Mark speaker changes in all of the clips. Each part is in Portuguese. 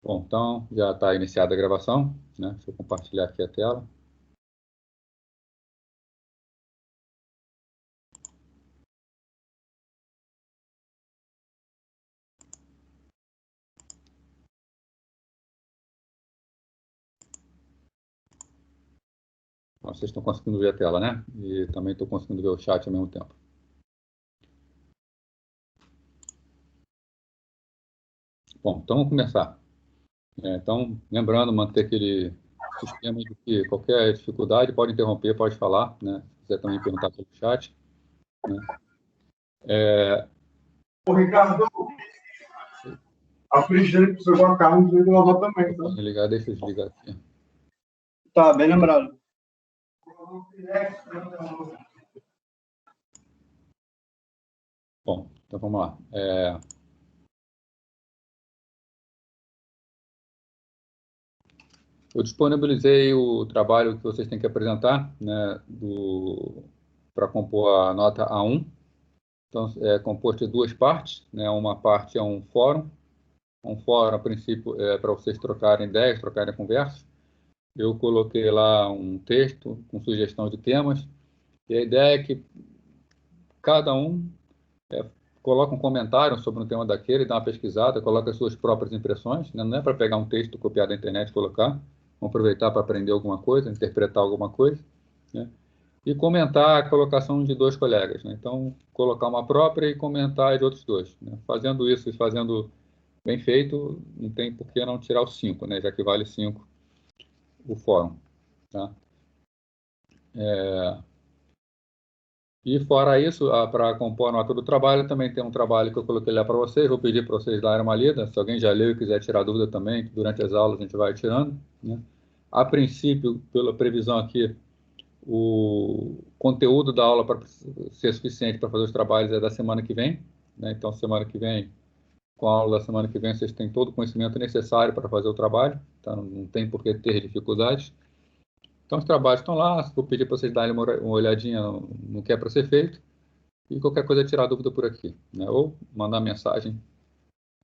Speaker 1: Bom, então já está iniciada a gravação, né? Deixa eu compartilhar aqui a tela. Vocês estão conseguindo ver a tela, né? E também estou conseguindo ver o chat ao mesmo tempo. Bom, então vamos começar. Então, lembrando, manter aquele sistema de que qualquer dificuldade pode interromper, pode falar, né? Se quiser também perguntar pelo chat. Né?
Speaker 2: Ô, Ricardo, a frigideira que você com a carne, você tem que lavar também, tá?
Speaker 1: Deixa eu desligar aqui.
Speaker 2: Tá, bem lembrado.
Speaker 1: Bom, então vamos lá. Eu disponibilizei o trabalho que vocês têm que apresentar, né, para compor a nota A1. Então, é composto de duas partes, né? Uma parte é um fórum. Um fórum, a princípio, é para vocês trocarem ideias, trocarem conversas. Eu coloquei lá um texto com sugestão de temas. E a ideia é que cada um coloca um comentário sobre um tema daquele, dá uma pesquisada, coloca as suas próprias impressões. Né? Não é para pegar um texto copiado da internet e colocar. Vamos aproveitar para aprender alguma coisa, interpretar alguma coisa. Né? E comentar a colocação de dois colegas. Né? Então, colocar uma própria e comentar a de outros dois. Né? Fazendo isso e fazendo bem feito, não tem por que não tirar os 5, né? Já que vale 5 o fórum. Tá? E fora isso, para compor a nota do trabalho, também tem um trabalho que eu coloquei lá para vocês, vou pedir para vocês darem uma lida, se alguém já leu e quiser tirar dúvida também, durante as aulas a gente vai tirando. Né? A princípio, pela previsão aqui, o conteúdo da aula para ser suficiente para fazer os trabalhos é da semana que vem. Né? Então, semana que vem, com a aula da semana que vem, vocês têm todo o conhecimento necessário para fazer o trabalho, tá? Não tem por que ter dificuldades. Então, os trabalhos estão lá, vou pedir para vocês darem uma olhadinha no que é para ser feito, e qualquer coisa tirar dúvida por aqui, né? Ou mandar mensagem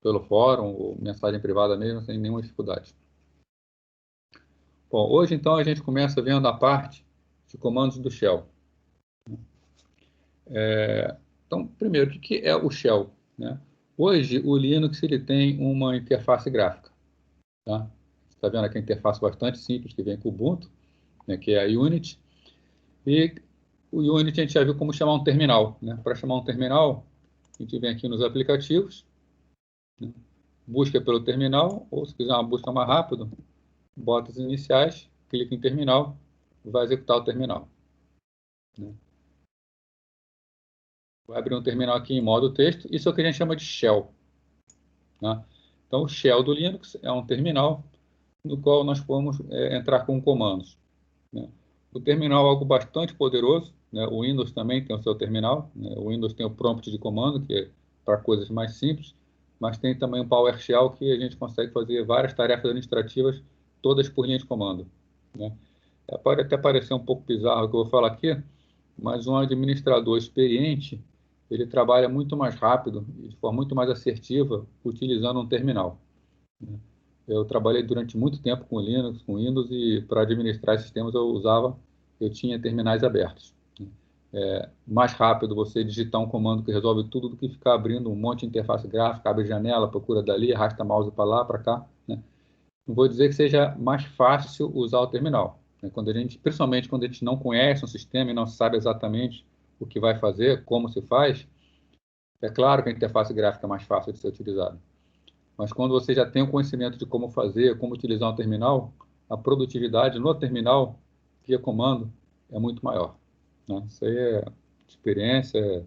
Speaker 1: pelo fórum, ou mensagem privada mesmo, sem nenhuma dificuldade. Bom, hoje, então, a gente começa vendo a parte de comandos do Shell. Então, primeiro, o que é o Shell? Né? Hoje, o Linux ele tem uma interface gráfica. Tá? Você está vendo aqui a interface bastante simples que vem com o Ubuntu, né, que é a Unity. E o Unity a gente já viu como chamar um terminal. Né? Para chamar um terminal, a gente vem aqui nos aplicativos, né? Busca pelo terminal, ou se quiser uma busca mais rápida, bota as iniciais, clica em terminal, vai executar o terminal. Né? Vai abrir um terminal aqui em modo texto, isso é o que a gente chama de shell. Né? Então, o shell do Linux é um terminal no qual nós podemos entrar com comandos. Né? O terminal é algo bastante poderoso, né? O Windows também tem o seu terminal, né? O Windows tem o prompt de comando, que é para coisas mais simples, mas tem também o PowerShell, que a gente consegue fazer várias tarefas administrativas, todas por linha de comando. Né? Pode até parecer um pouco bizarro o que eu vou falar aqui, mas um administrador experiente, ele trabalha muito mais rápido e de forma muito mais assertiva utilizando um terminal. Né? Eu trabalhei durante muito tempo com Linux, com Windows, e para administrar sistemas eu tinha terminais abertos. Né? É mais rápido você digitar um comando que resolve tudo do que ficar abrindo um monte de interface gráfica, abre janela, procura dali, arrasta mouse para lá, para cá. Né? Não vou dizer que seja mais fácil usar o terminal. Né? Principalmente quando a gente não conhece um sistema e não sabe exatamente o que vai fazer, como se faz, é claro que a interface gráfica é mais fácil de ser utilizada. Mas quando você já tem o conhecimento de como fazer, como utilizar um terminal, a produtividade no terminal, via comando, é muito maior. Né? Isso aí é experiência,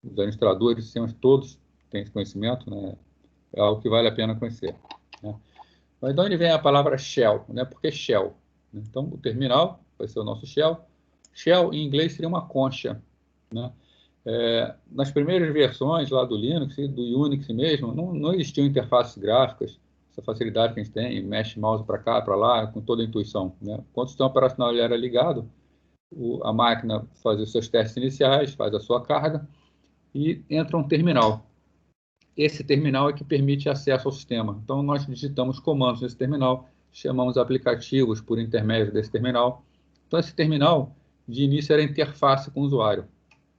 Speaker 1: os administradores, sistemas todos têm esse conhecimento, né? É algo que vale a pena conhecer. Né? Mas de onde vem a palavra shell? Né? Por que shell? Então, o terminal vai ser o nosso shell. Shell, em inglês, seria uma concha. Né? Nas primeiras versões lá do Linux e do Unix mesmo, não existiam interfaces gráficas, essa facilidade que a gente tem, mexe mouse para cá, para lá, com toda a intuição. Né? Quando o sistema operacional ele era ligado, a máquina faz os seus testes iniciais, faz a sua carga e entra um terminal. esse terminal é que permite acesso ao sistema. Então, nós digitamos comandos nesse terminal, chamamos aplicativos por intermédio desse terminal. Então, esse terminal, de início, era interface com o usuário,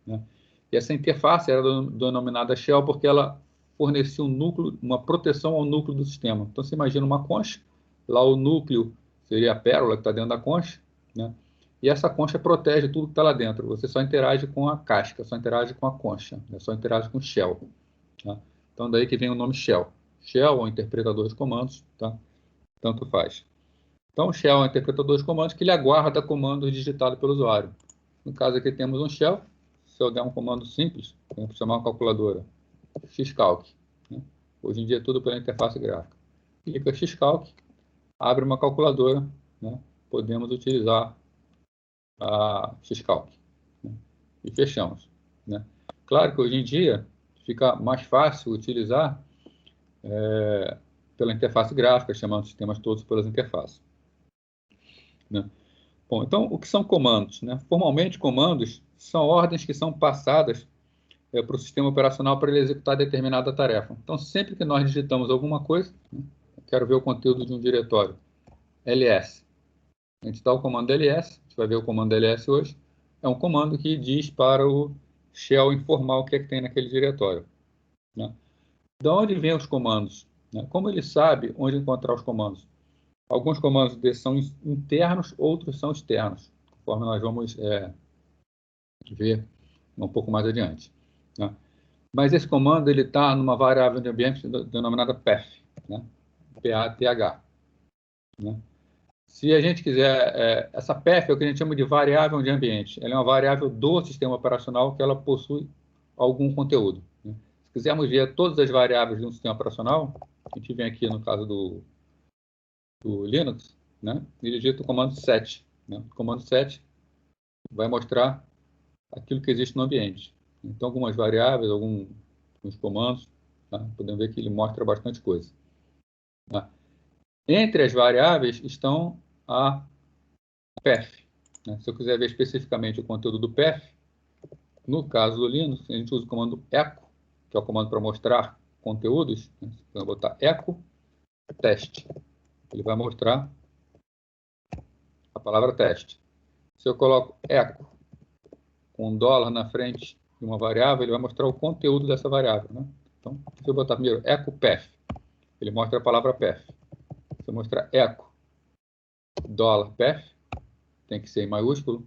Speaker 1: né? E essa interface era denominada shell porque ela fornecia um núcleo, uma proteção ao núcleo do sistema. Então, você imagina uma concha, lá o núcleo seria a pérola que está dentro da concha, né? E essa concha protege tudo que está lá dentro. Você só interage com a casca, só interage com a concha, né? Só interage com o shell, tá? Então, daí que vem o nome shell. Shell é um interpretador de comandos, tá? Tanto faz. Então, o shell é um interpretador de comandos que ele aguarda comandos digitados pelo usuário. No caso aqui temos um shell. Se eu der um comando simples, vamos chamar uma calculadora, xcalc, né? Hoje em dia é tudo pela interface gráfica. Clica xcalc, abre uma calculadora, né? Podemos utilizar a xcalc, né? E fechamos, né? Claro que hoje em dia fica mais fácil utilizar pela interface gráfica, chamando os sistemas todos pelas interfaces, né? Bom, então, o que são comandos, né? Formalmente, comandos são ordens que são passadas para o sistema operacional para ele executar determinada tarefa. Então, sempre que nós digitamos alguma coisa, né? Quero ver o conteúdo de um diretório, ls. A gente dá o comando ls, a gente vai ver o comando ls hoje. É um comando que diz para o shell informar o que é que tem naquele diretório, né? De onde vêm os comandos, né? Como ele sabe onde encontrar os comandos? Alguns comandos desses são internos, outros são externos, conforme nós vamos ver um pouco mais adiante, né? Mas esse comando ele está numa variável de ambiente denominada path, né? P-A-T-H, né? Se a gente quiser, essa path é o que a gente chama de variável de ambiente. Ela é uma variável do sistema operacional que ela possui algum conteúdo, né? Se quisermos ver todas as variáveis de um sistema operacional, a gente vem aqui no caso do Linux, né? E digita o comando set, né? O comando set vai mostrar aquilo que existe no ambiente. Então, algumas variáveis, alguns comandos, tá? Podemos ver que ele mostra bastante coisa, tá? Entre as variáveis estão a path, né? Se eu quiser ver especificamente o conteúdo do path, no caso do Linux, a gente usa o comando echo, que é o comando para mostrar conteúdos, né? Então, eu vou botar echo teste. Ele vai mostrar a palavra teste. Se eu coloco echo com $, na frente de uma variável, ele vai mostrar o conteúdo dessa variável, né? Então, se eu botar primeiro echo path, ele mostra a palavra path. Se eu mostrar echo $path, tem que ser em maiúsculo,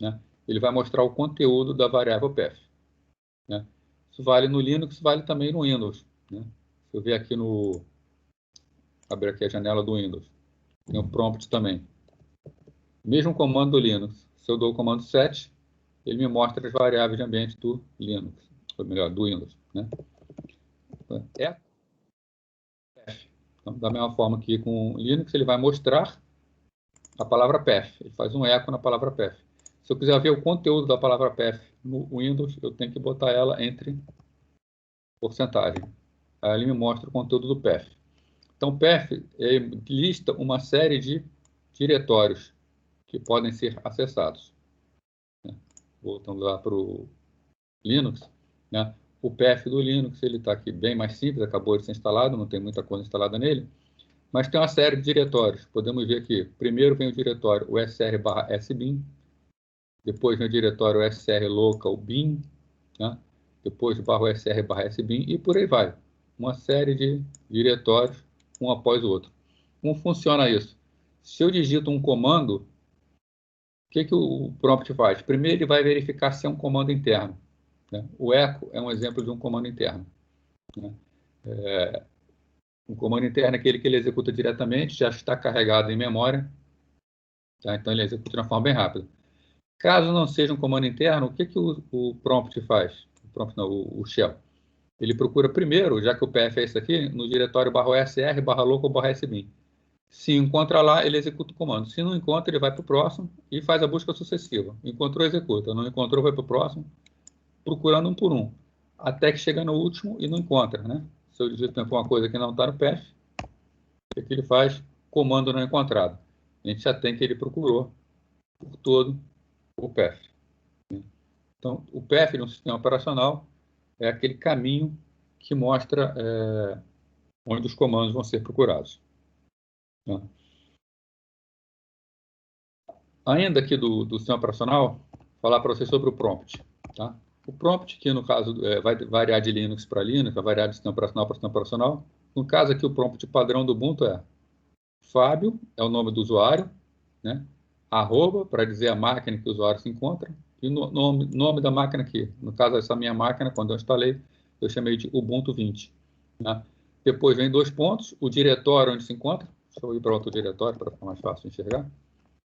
Speaker 1: né? Ele vai mostrar o conteúdo da variável path, né? Isso vale no Linux, vale também no Windows, né? Se eu ver aqui no... abrir aqui a janela do Windows, tem o prompt também. Mesmo comando do Linux. Se eu dou o comando set, ele me mostra as variáveis de ambiente do Linux, ou melhor, do Windows, né? Echo path. Então, da mesma forma que com o Linux, ele vai mostrar a palavra path. Ele faz um eco na palavra path. Se eu quiser ver o conteúdo da palavra path no Windows, eu tenho que botar ela entre porcentagem. Aí ele me mostra o conteúdo do path. Então, path lista uma série de diretórios que podem ser acessados, né? Voltando lá para o Linux, né? O path do Linux ele está aqui bem mais simples, acabou de ser instalado, não tem muita coisa instalada nele, mas tem uma série de diretórios. Podemos ver aqui, primeiro vem o diretório usr/sbin, depois vem o diretório usr/local/bin, né? Depois /usr/sbin e por aí vai. Uma série de diretórios, um após o outro. Como funciona isso? Se eu digito um comando, o que o prompt faz? Primeiro ele vai verificar se é um comando interno, né? O echo é um exemplo de um comando interno, né? Um comando interno é aquele que ele executa diretamente, já está carregado em memória, tá? Então ele executa de uma forma bem rápida. Caso não seja um comando interno, o que o prompt faz? O prompt não, o shell. Ele procura primeiro, já que o path é isso aqui, no diretório /usr/local/sbin. Se encontra lá, ele executa o comando. Se não encontra, ele vai para o próximo e faz a busca sucessiva. Encontrou, executa. Não encontrou, vai para o próximo, procurando um por um, até que chega no último e não encontra, né? Se eu digito alguma coisa que não está no path, o que ele faz? Comando não encontrado. A gente já tem que ele procurou por todo o path. Então, o path de um sistema operacional é aquele caminho que mostra onde os comandos vão ser procurados. Tá? Ainda aqui do sistema operacional, falar para você sobre o prompt. Tá? O prompt, que no caso vai variar de Linux para Linux, vai variar de sistema operacional para sistema operacional. No caso aqui, o prompt padrão do Ubuntu é Fábio, é o nome do usuário, né? Arroba, para dizer a máquina que o usuário se encontra, e o nome da máquina aqui. No caso, essa minha máquina, quando eu instalei, eu chamei de Ubuntu 20. Né? Depois vem 2 pontos, o diretório onde se encontra. Deixa eu ir para outro diretório para ficar mais fácil de enxergar.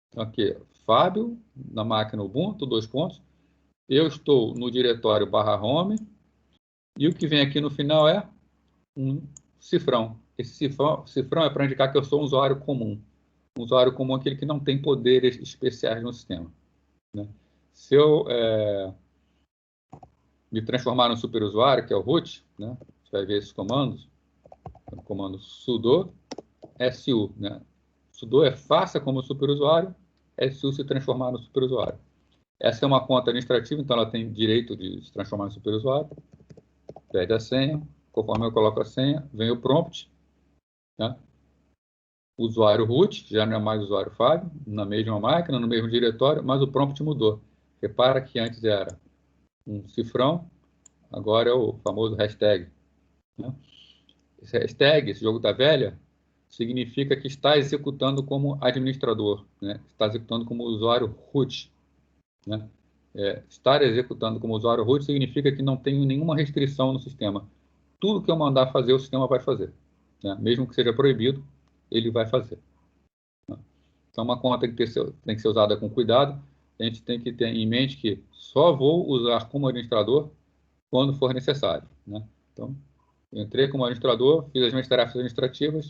Speaker 1: Então, aqui, Fábio, na máquina Ubuntu, 2 pontos. Eu estou no diretório /home, e o que vem aqui no final é um cifrão. Esse cifrão é para indicar que eu sou um usuário comum. Um usuário comum é aquele que não tem poderes especiais no sistema. Né? Se eu me transformar no superusuário, que é o root, né? Você vai ver esses comandos. O comando sudo su. Né? Sudo é faça como superusuário, su se transformar no superusuário. Essa é uma conta administrativa, então ela tem direito de se transformar em superusuário. Pede a senha, conforme eu coloco a senha, vem o prompt. Né? Usuário root, já não é mais usuário Fábio, na mesma máquina, no mesmo diretório, mas o prompt mudou. Repara que antes era um cifrão, agora é o famoso hashtag. Né? Esse hashtag, esse jogo da velha, significa que está executando como administrador, né? Está executando como usuário root. Né? Estar executando como usuário root significa que não tenho nenhuma restrição no sistema. Tudo que eu mandar fazer, o sistema vai fazer. Né? Mesmo que seja proibido, ele vai fazer. Né? Então, uma conta tem que ser usada com cuidado. A gente tem que ter em mente que só vou usar como administrador quando for necessário. Né? Então, entrei como administrador, fiz as minhas tarefas administrativas,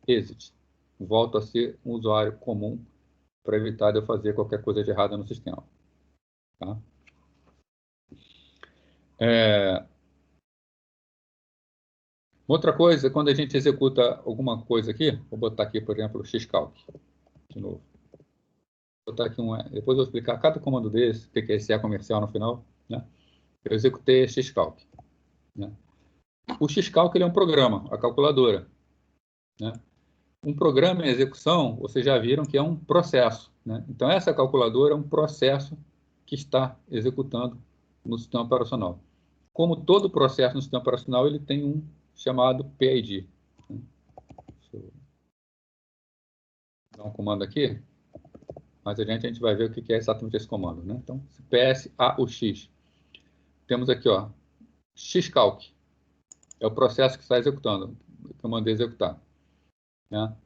Speaker 1: exit. Volto a ser um usuário comum para evitar de eu fazer qualquer coisa de errada no sistema. Tá? Outra coisa, quando a gente executa alguma coisa aqui, vou botar aqui, por exemplo, o xcalc, de novo. Vou botar aqui depois eu vou explicar cada comando desse, o que é esse comercial no final. Né? Eu executei xcalc. Né? O xcalc ele é um programa, a calculadora. Né? Um programa em execução, vocês já viram que é um processo. Né? Então, essa calculadora é um processo que está executando no sistema operacional. Como todo processo no sistema operacional, ele tem um chamado PID. Né? Deixa eu dar um comando aqui, mas a gente vai ver o que é exatamente esse comando. Né? Então, PSAUX. Temos aqui, ó, xcalc. É o processo que está executando, que eu mandei executar. Né?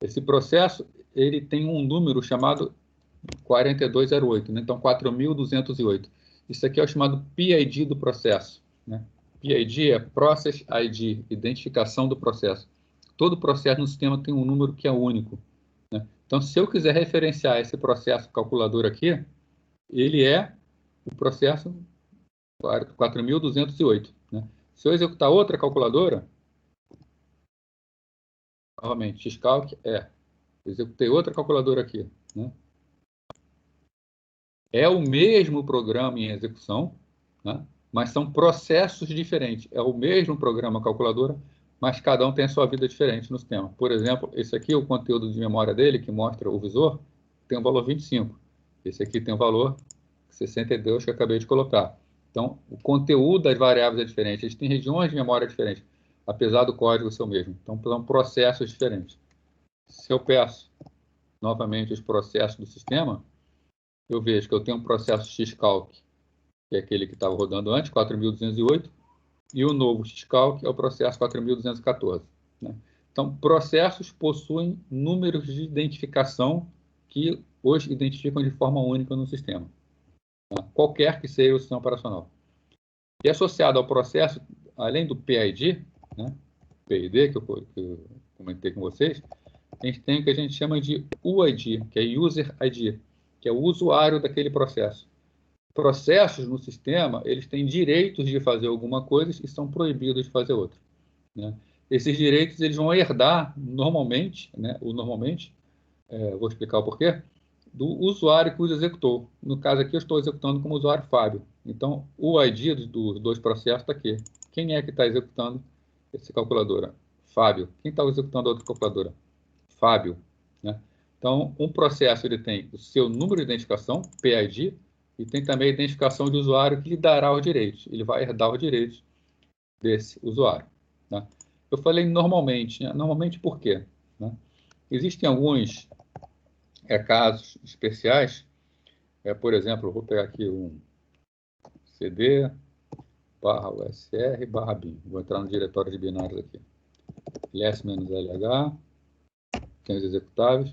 Speaker 1: Esse processo ele tem um número chamado 4208, né? Então 4208. Isso aqui é o chamado PID do processo. Né? PID é Process ID, identificação do processo. Todo processo no sistema tem um número que é único. Né? Então, se eu quiser referenciar esse processo calculador aqui, ele é o processo 4208. Né? Se eu executar outra calculadora, novamente, xcalc executei outra calculadora aqui. Né? É o mesmo programa em execução, né? Mas são processos diferentes. É o mesmo programa calculadora, mas cada um tem a sua vida diferente no sistema. Por exemplo, esse aqui, o conteúdo de memória dele, que mostra o visor, tem o valor 25. Esse aqui tem o valor 62 que eu acabei de colocar. Então, o conteúdo das variáveis é diferente. Eles têm regiões de memória diferentes, apesar do código ser o mesmo. Então, são processos diferentes. Se eu peço novamente os processos do sistema, eu vejo que eu tenho um processo xcalc, que é aquele que estava rodando antes, 4208, e o novo xcalc é o processo 4214. Né? Então, processos possuem números de identificação que os identificam de forma única no sistema, né? Qualquer que seja o sistema operacional. E associado ao processo, além do PID, né, PID, que eu comentei com vocês, a gente tem o que a gente chama de UID, que é User ID, que é o usuário daquele processo. Processos no sistema, eles têm direitos de fazer alguma coisa e são proibidos de fazer outra. Né? Esses direitos eles vão herdar normalmente, né, vou explicar o porquê, do usuário que os executou. No caso aqui, eu estou executando como usuário Fábio. Então, o ID dos dois processos está aqui. Quem é que está executando essa calculadora? Fábio. Quem está executando a outra calculadora? Fábio. Né? Então, um processo ele tem o seu número de identificação, PID, e tem também a identificação de usuário que lhe dará os direitos. Ele vai herdar os direitos desse usuário. Né? Eu falei normalmente. Né? Normalmente por quê? Né? Existem alguns casos especiais. Por exemplo, eu vou pegar aqui um CD /usr/bin. Vou entrar no diretório de binários aqui. ls-lh, tem os executáveis.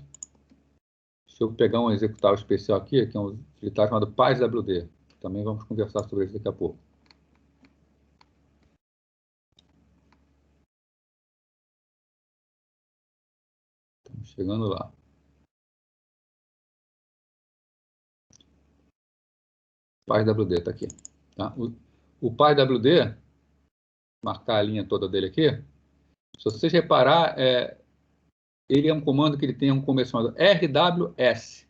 Speaker 1: Deixa eu pegar um executável especial aqui, que é um utilitário chamado PyWD. Também vamos conversar sobre isso daqui a pouco. Estamos chegando lá. PyWD está aqui. Tá? O PyWD, marcar a linha toda dele aqui, se vocês reparar, ele é um comando que ele tem um começo chamado RWS.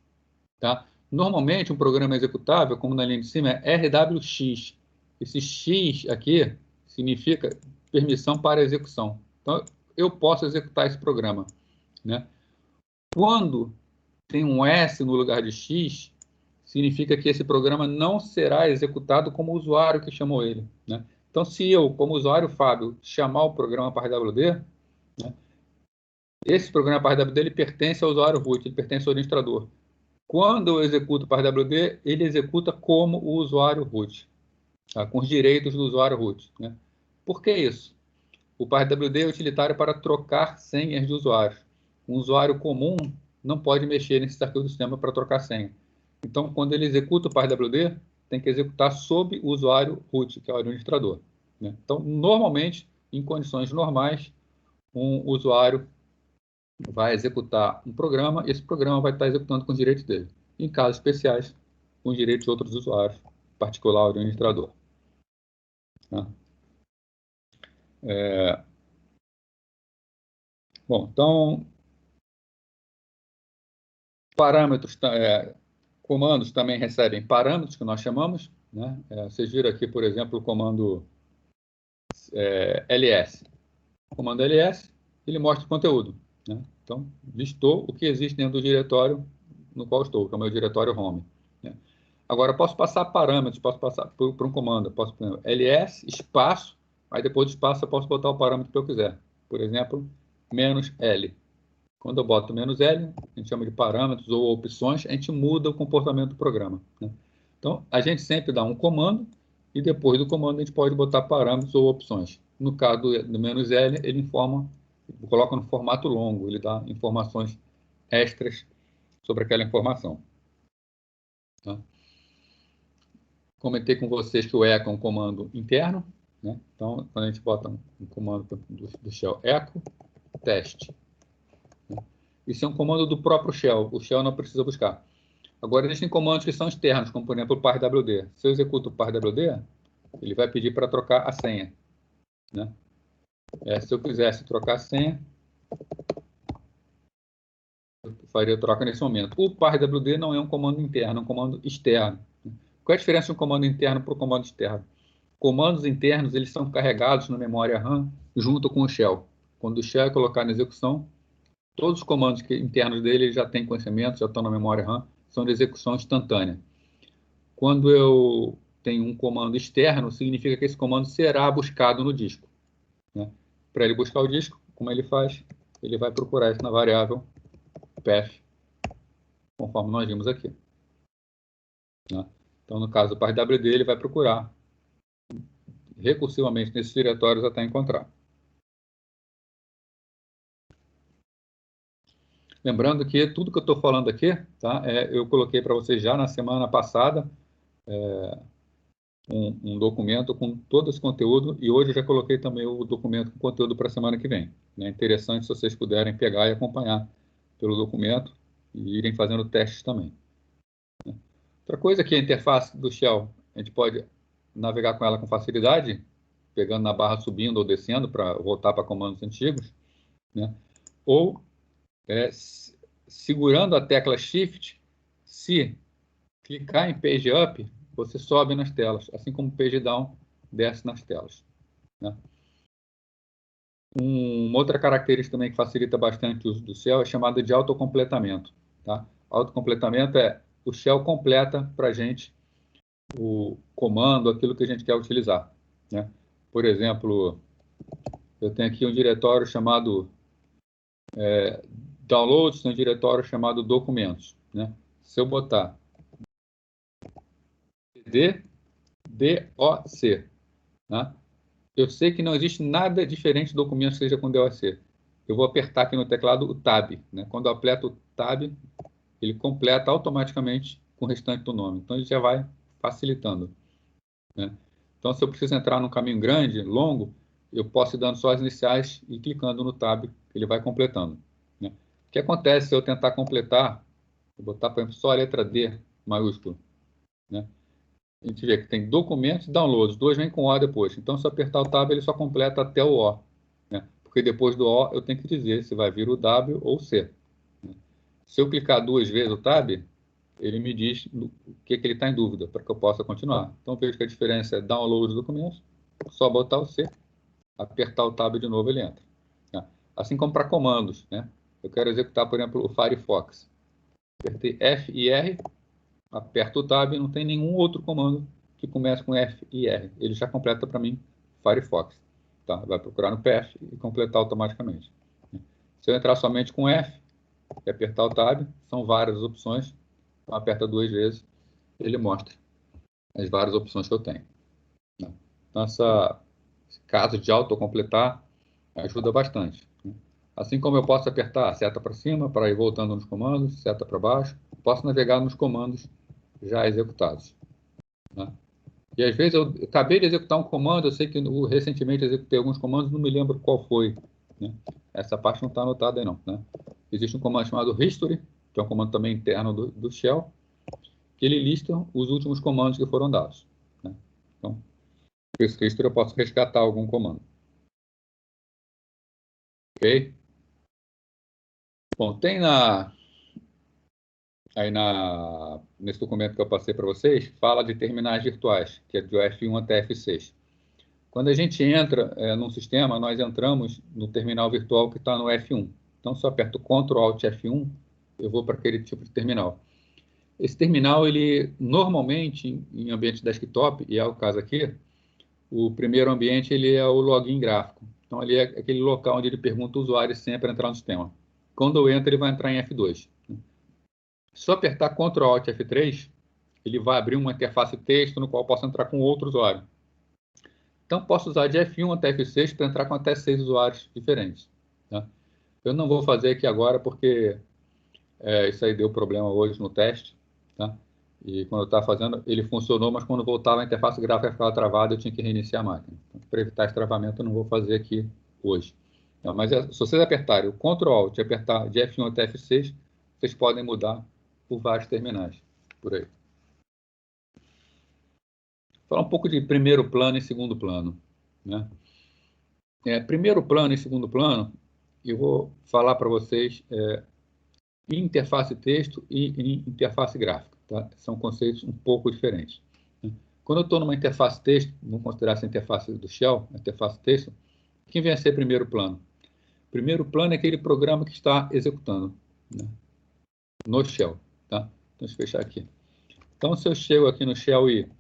Speaker 1: Tá? Normalmente, um programa executável, como na linha de cima, é RWX. Esse X aqui significa permissão para execução. Então, eu posso executar esse programa. Né? Quando tem um S no lugar de X, significa que esse programa não será executado como o usuário que chamou ele. Né? Então, se eu, como usuário Fábio, chamar o programa PyWD, né, esse programa PyWD ele pertence ao usuário root, ele pertence ao administrador. Quando eu executo o PyWD, ele executa como o usuário root, tá? Com os direitos do usuário root. Né? Por que isso? O PyWD é utilitário para trocar senhas de usuários. Um usuário comum não pode mexer nesse arquivo do sistema para trocar senha. Então, quando ele executa o PyWD, tem que executar sob o usuário root, que é o administrador. Né? Então, normalmente, em condições normais, um usuário vai executar um programa, e esse programa vai estar executando com os direitos dele. Em casos especiais, com os direitos de outros usuários, em particular o administrador. Tá? Bom, então, parâmetros, comandos também recebem parâmetros, que nós chamamos. Né? Vocês viram aqui, por exemplo, o comando ls. O comando ls, ele mostra o conteúdo. Né? Então, listou o que existe dentro do diretório no qual estou, que é o meu diretório home. Né? Agora, eu posso passar parâmetros, posso passar por um comando. Posso, por exemplo, ls, espaço, aí depois do espaço eu posso botar o parâmetro que eu quiser. Por exemplo, -l. Quando eu boto -l, a gente chama de parâmetros ou opções, a gente muda o comportamento do programa. Né? Então, a gente sempre dá um comando e depois do comando a gente pode botar parâmetros ou opções. No caso do -l, ele informa, coloca no formato longo, ele dá informações extras sobre aquela informação. Tá? Comentei com vocês que o echo é um comando interno. Né? Então, quando a gente bota um comando do shell echo, teste. Isso é um comando do próprio shell. O shell não precisa buscar. Agora, existem comandos que são externos, como, por exemplo, o parwd. Se eu executo o parwd, ele vai pedir para trocar a senha. Né? Se eu quisesse trocar a senha, eu faria a troca nesse momento. O parwd não é um comando interno, é um comando externo. Qual é a diferença de um comando interno para o comando externo? Comandos internos eles são carregados na memória RAM junto com o shell. Quando o shell é colocado na execução, todos os comandos internos dele já têm conhecimento, já estão na memória RAM, são de execução instantânea. Quando eu tenho um comando externo, significa que esse comando será buscado no disco. Né? Para ele buscar o disco, como ele faz? Ele vai procurar isso na variável path, conforme nós vimos aqui. Né? Então, no caso do parwd, ele vai procurar recursivamente nesses diretórios até encontrar. Lembrando que tudo que eu estou falando aqui, tá, eu coloquei para vocês já na semana passada um documento com todo esse conteúdo e hoje eu já coloquei também o documento com conteúdo para a semana que vem. É interessante se vocês puderem pegar e acompanhar pelo documento e irem fazendo testes também. Outra coisa que a interface do Shell, a gente pode navegar com ela com facilidade, pegando na barra subindo ou descendo para voltar para comandos antigos, né? Ou segurando a tecla Shift, Se clicar em Page Up, você sobe nas telas, assim como Page Down desce nas telas, né? Uma outra característica também que facilita bastante o uso do Shell é chamada de autocompletamento, tá? Autocompletamento é o Shell completa para a gente o comando, aquilo que a gente quer utilizar, né? Por exemplo, eu tenho aqui um diretório chamado Downloads, tem um diretório chamado Documentos, né? Se eu botar DOC, né? Eu sei que não existe nada diferente do documento seja com DOC. Eu vou apertar aqui no teclado o Tab, né? Quando eu aperto o Tab, ele completa automaticamente com o restante do nome. Então, ele já vai facilitando, né? Então, se eu preciso entrar num caminho grande, longo, eu posso ir dando só as iniciais e clicando no Tab, ele vai completando, né? O que acontece se eu tentar completar, vou botar, por exemplo, só a letra D maiúsculo, né? A gente vê que tem documentos e downloads, dois vêm com O depois. Então, se eu apertar o Tab, ele só completa até o O, né? Porque depois do O, eu tenho que dizer se vai vir o W ou o C, né? Se eu clicar duas vezes o Tab, ele me diz o que ele está em dúvida, para que eu possa continuar. Então, vejo que a diferença é download dos documentos, só botar o C, apertar o Tab de novo, ele entra, né? Assim como para comandos, né? Eu quero executar, por exemplo, o Firefox. Apertei F e R, aperto o Tab e não tem nenhum outro comando que comece com F e R. Ele já completa para mim Firefox, tá? Vai procurar no PF e completar automaticamente. Se eu entrar somente com F e apertar o Tab, são várias opções. Então, aperta duas vezes, ele mostra as várias opções que eu tenho, né? Então, esse caso de autocompletar ajuda bastante, né? Assim como eu posso apertar a seta para cima para ir voltando nos comandos, seta para baixo, posso navegar nos comandos já executados, né? E às vezes eu acabei de executar um comando, eu sei que recentemente executei alguns comandos, não me lembro qual foi, né? Essa parte não está anotada aí não, né? Existe um comando chamado history, que é um comando também interno do Shell, que ele lista os últimos comandos que foram dados, né? Então, com esse history eu posso resgatar algum comando. Ok? Bom, tem nesse documento que eu passei para vocês, fala de terminais virtuais, que é do F1 até F6. Quando a gente entra num sistema, nós entramos no terminal virtual que está no F1. Então, se eu aperto Ctrl Alt F1, eu vou para aquele tipo de terminal. Esse terminal, ele normalmente, em ambiente desktop, e é o caso aqui, o primeiro ambiente ele é o login gráfico. Então, ali é aquele local onde ele pergunta ao usuário sempre para entrar no sistema. Quando eu entro, ele vai entrar em F2. Se eu apertar Ctrl Alt F3, ele vai abrir uma interface texto no qual eu posso entrar com outro usuário. Então, posso usar de F1 até F6 para entrar com até 6 usuários diferentes, tá? Eu não vou fazer aqui agora porque isso aí deu problema hoje no teste, tá? E quando eu estava fazendo, ele funcionou, mas quando voltava a interface gráfica ficava travada, eu tinha que reiniciar a máquina. Então, para evitar esse travamento, eu não vou fazer aqui hoje. Não, mas se vocês apertarem o Ctrl Alt e apertar de F1 até F6, vocês podem mudar por vários terminais por aí. Falar um pouco de primeiro plano e segundo plano, né? Primeiro plano e segundo plano, eu vou falar para vocês em interface texto e em interface gráfica, tá? São conceitos um pouco diferentes, né? Quando eu estou numa interface texto, vamos considerar essa interface do Shell, a interface texto, quem vem a ser primeiro plano? Primeiro plano é aquele programa que está executando, né, no Shell, tá? Então, deixa eu fechar aqui. Então, se eu chego aqui no Shell e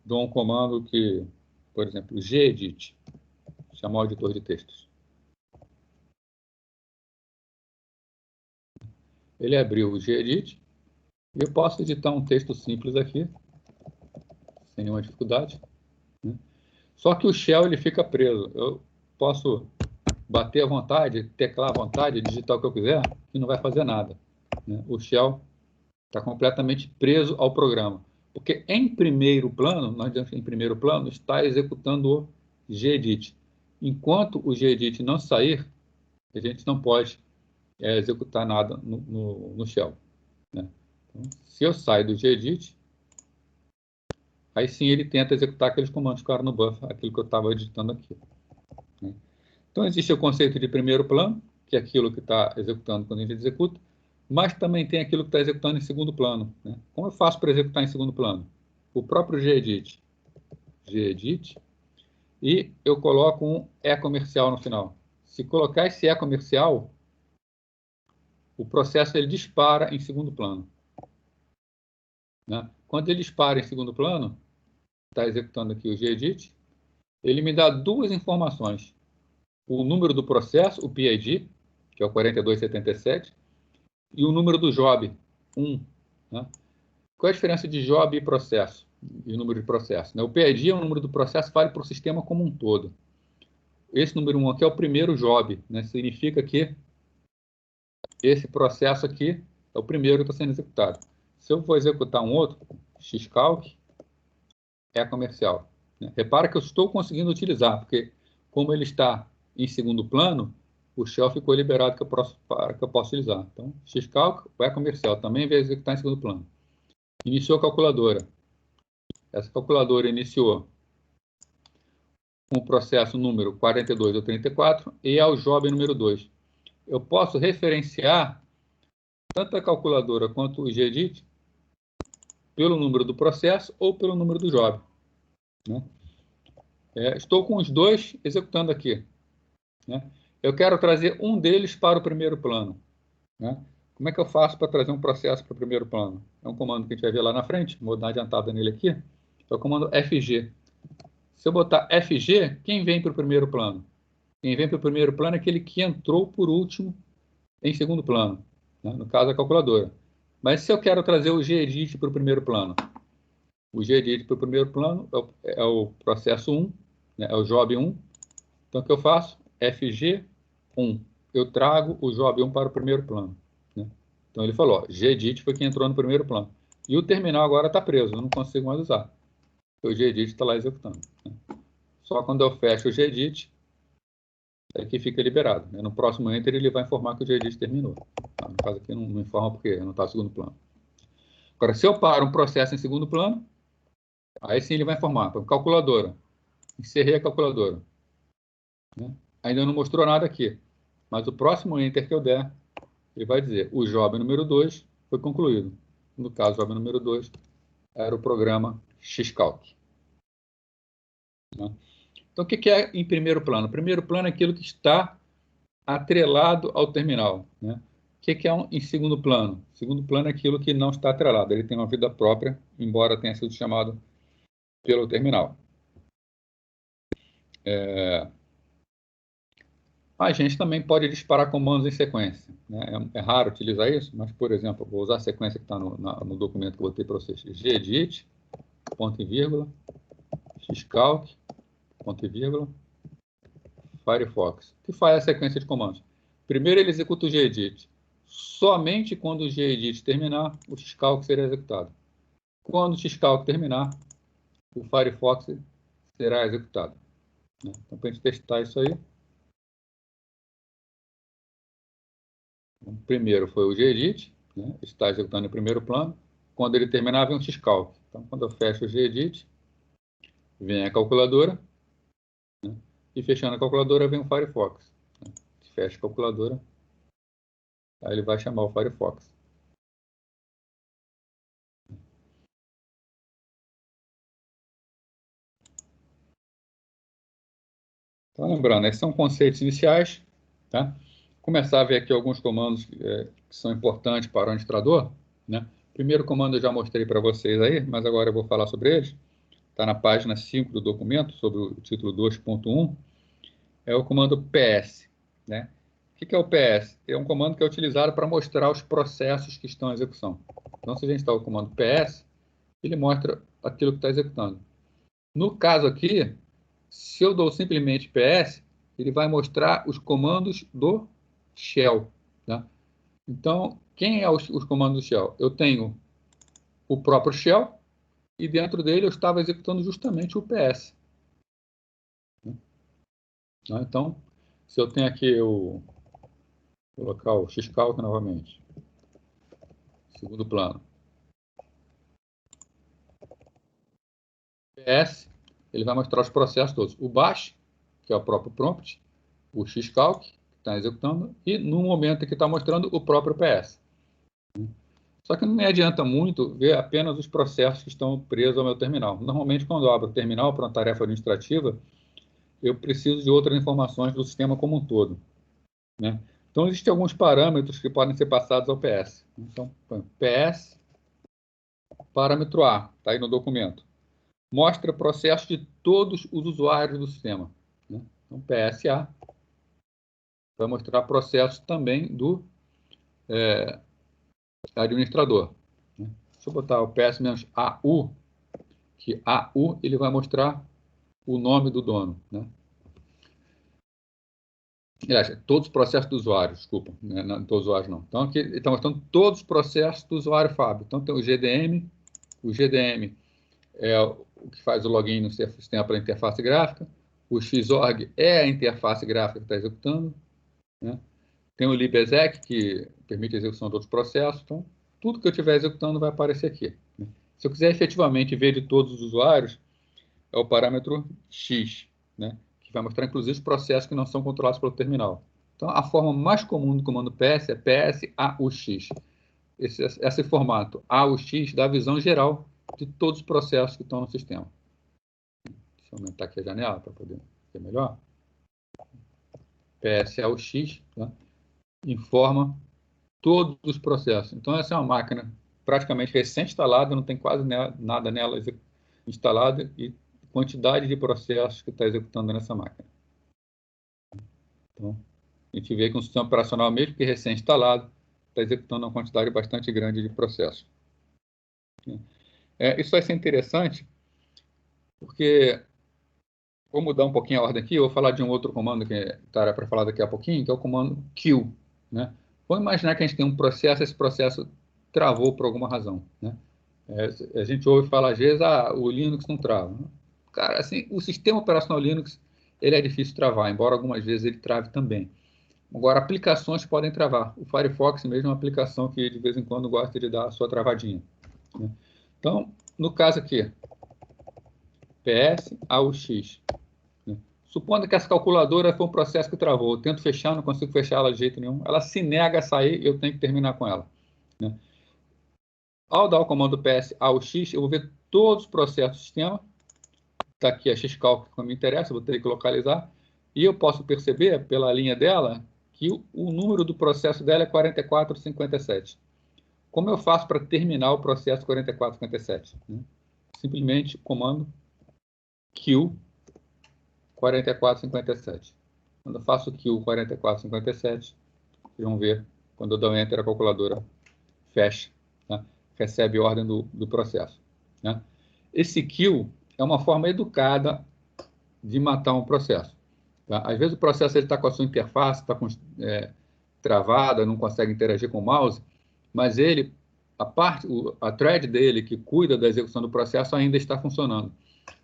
Speaker 1: dou um comando que, por exemplo, gedit, chamar o editor de textos. Ele abriu o gedit e eu posso editar um texto simples aqui, sem nenhuma dificuldade, né? Só que o Shell ele fica preso. Eu posso bater à vontade, teclar à vontade, digitar o que eu quiser, e não vai fazer nada, né? O Shell está completamente preso ao programa. Porque em primeiro plano, nós dizemos em primeiro plano, está executando o gedit. Enquanto o gedit não sair, a gente não pode executar nada no Shell, né? Então, se eu saio do gedit, aí sim ele tenta executar aqueles comandos que ficaram no buffer, aquilo que eu estava editando aqui, né? Então existe o conceito de primeiro plano, que é aquilo que está executando quando a gente executa. mas também tem aquilo que está executando em segundo plano, né? Como eu faço para executar em segundo plano? O próprio gedit, e eu coloco um e-comercial no final. Se colocar esse e-comercial, o processo ele dispara em segundo plano, né? Quando ele dispara em segundo plano, está executando aqui o gedit, ele me dá duas informações. O número do processo, o PID, que é o 4277, e o número do job, 1. Né? Qual é a diferença de job e processo? E número de processo? Né? O PID é o número do processo, vale para o sistema como um todo. Esse número 1 aqui é o primeiro job, né? Significa que esse processo aqui é o primeiro que está sendo executado. Se eu for executar um outro, xcalc, é comercial. Né? Repara que eu estou conseguindo utilizar, porque como ele está em segundo plano, o shell ficou liberado que eu posso utilizar. Então, xcalc, é comercial, também vai executar em segundo plano. Iniciou a calculadora. Essa calculadora iniciou com o processo número 42 ou 34 e ao job número 2. Eu posso referenciar tanto a calculadora quanto o gedit pelo número do processo ou pelo número do job. Né? Estou com os dois executando aqui. Né? Eu quero trazer um deles para o primeiro plano. Né? Como é que eu faço para trazer um processo para o primeiro plano? É um comando que a gente vai ver lá na frente, vou dar uma adiantada nele aqui. É o comando FG. Se eu botar FG, quem vem para o primeiro plano? Quem vem para o primeiro plano é aquele que entrou por último em segundo plano, né? No caso, a calculadora. Mas se eu quero trazer o gedit para o primeiro plano, o gedit para o primeiro plano é o processo 1, né? É o job 1. Então, o que eu faço? FG1. Eu trago o job 1 para o primeiro plano. Né? Então, ele falou, gedit foi quem entrou no primeiro plano. E o terminal agora está preso, eu não consigo mais usar. O gedit está lá executando. Né? Só quando eu fecho o gedit, é que fica liberado. Né? No próximo enter, ele vai informar que o gedit terminou. Tá? No caso aqui, não informa porque não está no segundo plano. Agora, se eu paro um processo em segundo plano, aí sim ele vai informar. Então, calculadora. Encerrei a calculadora. Né? Ainda não mostrou nada aqui. Mas o próximo enter que eu der, ele vai dizer, o job número 2 foi concluído. No caso, o job número 2 era o programa xcalc. Né? Então, o que é em primeiro plano? Primeiro plano é aquilo que está atrelado ao terminal. Né? O que é em segundo plano? Segundo plano é aquilo que não está atrelado. Ele tem uma vida própria, embora tenha sido chamado pelo terminal. A gente também pode disparar comandos em sequência. Né? É raro utilizar isso, mas, por exemplo, vou usar a sequência que está no documento que eu botei para vocês. Gedit, ponto e vírgula, xcalc, ponto e vírgula, Firefox. O que faz a sequência de comandos? Primeiro ele executa o gedit. Somente quando o gedit terminar, o xcalc será executado. Quando o xcalc terminar, o Firefox será executado. Então, para a gente testar isso aí, o primeiro foi o gedit, né? Está executando em primeiro plano. Quando ele terminar, vem o xcalc. Então, quando eu fecho o gedit, vem a calculadora, né? E fechando a calculadora, vem o Firefox. Né? Fecha a calculadora, aí ele vai chamar o Firefox. Então, lembrando, esses são conceitos iniciais. Tá? Começar a ver aqui alguns comandos que são importantes para o administrador. Né? Primeiro comando eu já mostrei para vocês aí, mas agora eu vou falar sobre eles. Está na página 5 do documento, sobre o título 2.1. É o comando PS. Né? O que é o PS? É um comando que é utilizado para mostrar os processos que estão em execução. Então, se a gente está o comando PS, ele mostra aquilo que está executando. No caso aqui, se eu dou simplesmente PS, ele vai mostrar os comandos do shell. Tá? Então, quem é os comandos do shell? Eu tenho o próprio shell e dentro dele eu estava executando justamente o PS. Então, se eu tenho aqui vou colocar o xcalc novamente, segundo plano. PS, ele vai mostrar os processos todos. O bash, que é o próprio prompt, o xcalc, que está executando, e no momento que está mostrando o próprio PS. Só que não me adianta muito ver apenas os processos que estão presos ao meu terminal. Normalmente, quando eu abro o terminal para uma tarefa administrativa, eu preciso de outras informações do sistema como um todo, né? Então, existem alguns parâmetros que podem ser passados ao PS. Então, PS, parâmetro A, está aí no documento. Mostra processo de todos os usuários do sistema, né? Então, PSA vai mostrar processos também do administrador, né? Deixa eu botar o PS-AU, que AU ele vai mostrar o nome do dono, né? Aliás, todos os processos do usuário, desculpa, né? Não todos os usuários não. Então, aqui ele está mostrando todos os processos do usuário Fábio. Então, tem o GDM é o que faz o login no sistema pela interface gráfica, o Xorg é a interface gráfica que está executando, né? Tem o libexec, que permite a execução de outros processos. Então, tudo que eu estiver executando vai aparecer aqui, né? Se eu quiser efetivamente ver de todos os usuários, é o parâmetro X, né? Que vai mostrar, inclusive, os processos que não são controlados pelo terminal. Então, a forma mais comum do comando PS é PS-AUX. Esse formato AUX dá a visão geral de todos os processos que estão no sistema. Deixa eu aumentar aqui a janela para poder ver melhor. PS-AUX, tá? Informa todos os processos. Então, essa é uma máquina praticamente recém-instalada, não tem quase nada nela instalada e quantidade de processos que está executando nessa máquina. Então, a gente vê que um sistema operacional, mesmo que recém-instalado, está executando uma quantidade bastante grande de processos. Isso vai ser interessante, porque vou mudar um pouquinho a ordem aqui, eu vou falar de um outro comando que estará para falar daqui a pouquinho, que é o comando kill, né? Vamos imaginar que a gente tem um processo, esse processo travou por alguma razão, né? A gente ouve falar às vezes, o Linux não trava. Cara, assim, o sistema operacional Linux, ele é difícil de travar, embora algumas vezes ele trave também. Agora, aplicações podem travar. O Firefox mesmo é uma aplicação que de vez em quando gosta de dar a sua travadinha, né? Então, no caso aqui, PS-AUX, né? Supondo que essa calculadora foi um processo que travou, eu tento fechar, não consigo fechar ela de jeito nenhum, ela se nega a sair, eu tenho que terminar com ela, né? Ao dar o comando PS-AUX, eu vou ver todos os processos do sistema. Está aqui a xcalc que me interessa, vou ter que localizar. E eu posso perceber, pela linha dela, que o número do processo dela é 4457. Como eu faço para terminar o processo 4457? Né? Simplesmente comando kill 4457. Quando eu faço kill 4457, vocês vão ver, quando eu dou enter, a calculadora fecha, né? Recebe ordem do processo, né? Esse kill é uma forma educada de matar um processo, tá? Às vezes o processo está com a sua interface, está travada, não consegue interagir com o mouse, mas ele, a thread dele que cuida da execução do processo ainda está funcionando.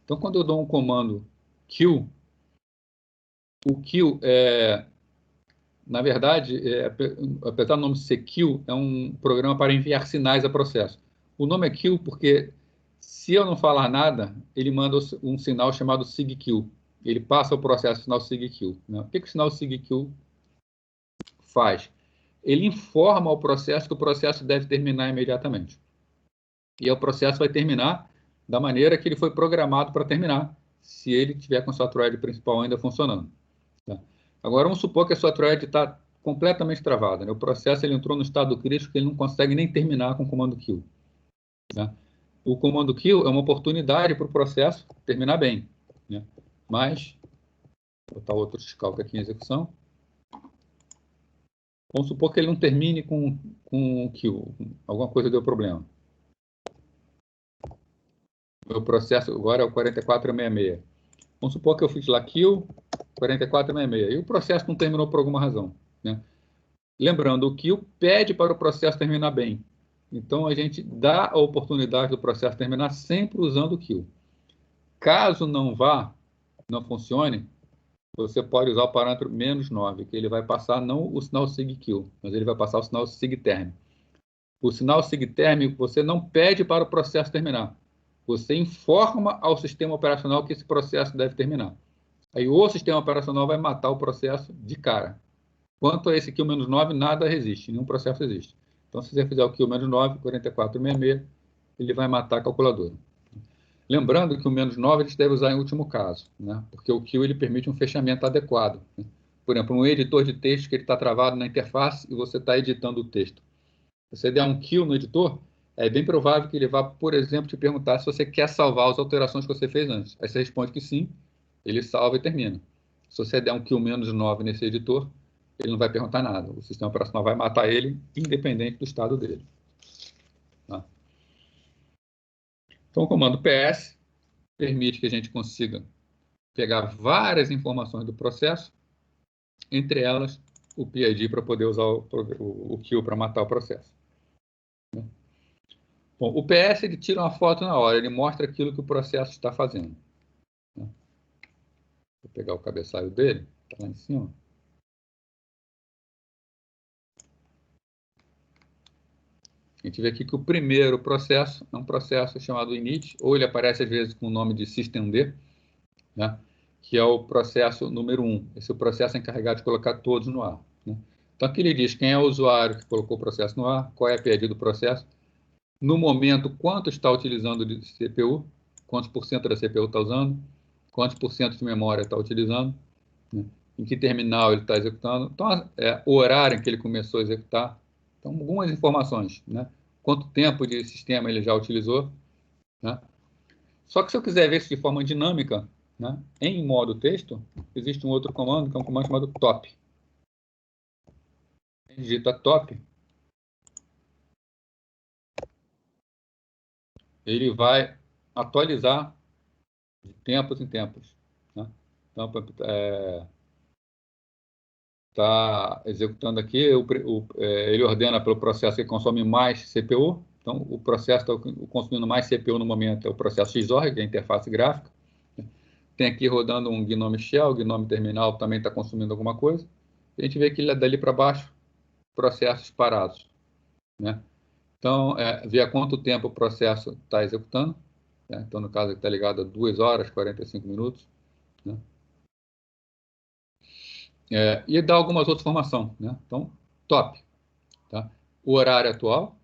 Speaker 1: Então, quando eu dou um comando kill, o kill na verdade, apesar do nome ser kill, é um programa para enviar sinais a processo. O nome é kill porque, se eu não falar nada, ele manda um sinal chamado sigkill. Ele passa o processo sinal sigkill, né? O que o sinal sigkill faz? Ele informa ao processo que o processo deve terminar imediatamente. E o processo vai terminar da maneira que ele foi programado para terminar, se ele tiver com a sua thread principal ainda funcionando, tá? Agora, vamos supor que a sua thread está completamente travada, né? O processo ele entrou no estado crítico que ele não consegue nem terminar com o comando kill, né? O comando kill é uma oportunidade para o processo terminar bem, né? Mas, vou botar outro xcalc aqui em execução. Vamos supor que ele não termine com o kill, alguma coisa deu problema. Meu processo agora é o 4466. Vamos supor que eu fiz lá kill 4466 e o processo não terminou por alguma razão, né? Lembrando, o kill pede para o processo terminar bem. Então, a gente dá a oportunidade do processo terminar sempre usando o kill. Caso não funcione, você pode usar o parâmetro -9, que ele vai passar não o sinal sigkill, mas ele vai passar o sinal sigterm. O sinal sigterm você não pede para o processo terminar. Você informa ao sistema operacional que esse processo deve terminar. Aí o sistema operacional vai matar o processo de cara. Quanto a esse kill -9, nada resiste, nenhum processo existe. Então, se você fizer o kill menos 9, 4466, ele vai matar a calculadora. Lembrando que o menos 9 a gente deve usar em último caso, né? Porque o kill ele permite um fechamento adequado, né? Por exemplo, um editor de texto que ele está travado na interface e você está editando o texto. Se você der um kill no editor, é bem provável que ele vá, por exemplo, te perguntar se você quer salvar as alterações que você fez antes. Aí você responde que sim, ele salva e termina. Se você der um kill menos 9 nesse editor, ele não vai perguntar nada. O sistema operacional vai matar ele, independente do estado dele. Tá? Então, o comando PS permite que a gente consiga pegar várias informações do processo, entre elas o PID para poder usar o kill para matar o processo. Bom, o PS ele tira uma foto na hora, ele mostra aquilo que o processo está fazendo. Vou pegar o cabeçalho dele, está lá em cima. A gente vê aqui que o primeiro processo é um processo chamado init, ou ele aparece às vezes com o nome de systemd, né? Que é o processo número 1. Esse é o processo encarregado de colocar todos no ar. Né? Então, aqui ele diz quem é o usuário que colocou o processo no ar, qual é a PID do processo, no momento, quanto está utilizando de CPU, quantos por cento da CPU está usando, quantos por cento de memória está utilizando, né? Em que terminal ele está executando, então, o horário em que ele começou a executar. Então, algumas informações, né? Quanto tempo de sistema ele já utilizou, né? Só que se eu quiser ver isso de forma dinâmica, né, em modo texto, existe um outro comando, que é um comando chamado top. Digita top, ele vai atualizar de tempos em tempos. Né? Então, está executando aqui, ele ordena pelo processo que consome mais CPU. Então, o processo está consumindo mais CPU no momento, é o processo XOR, que é a interface gráfica. Tem aqui rodando um Gnome Shell, o Gnome Terminal também está consumindo alguma coisa. A gente vê que dali para baixo, processos parados. Né? Então, vê há quanto tempo o processo está executando. Né? Então, no caso, está ligado a 2 horas, 45 minutos. Né? E dá algumas outras informações. Né? Então, top. Tá? O horário atual,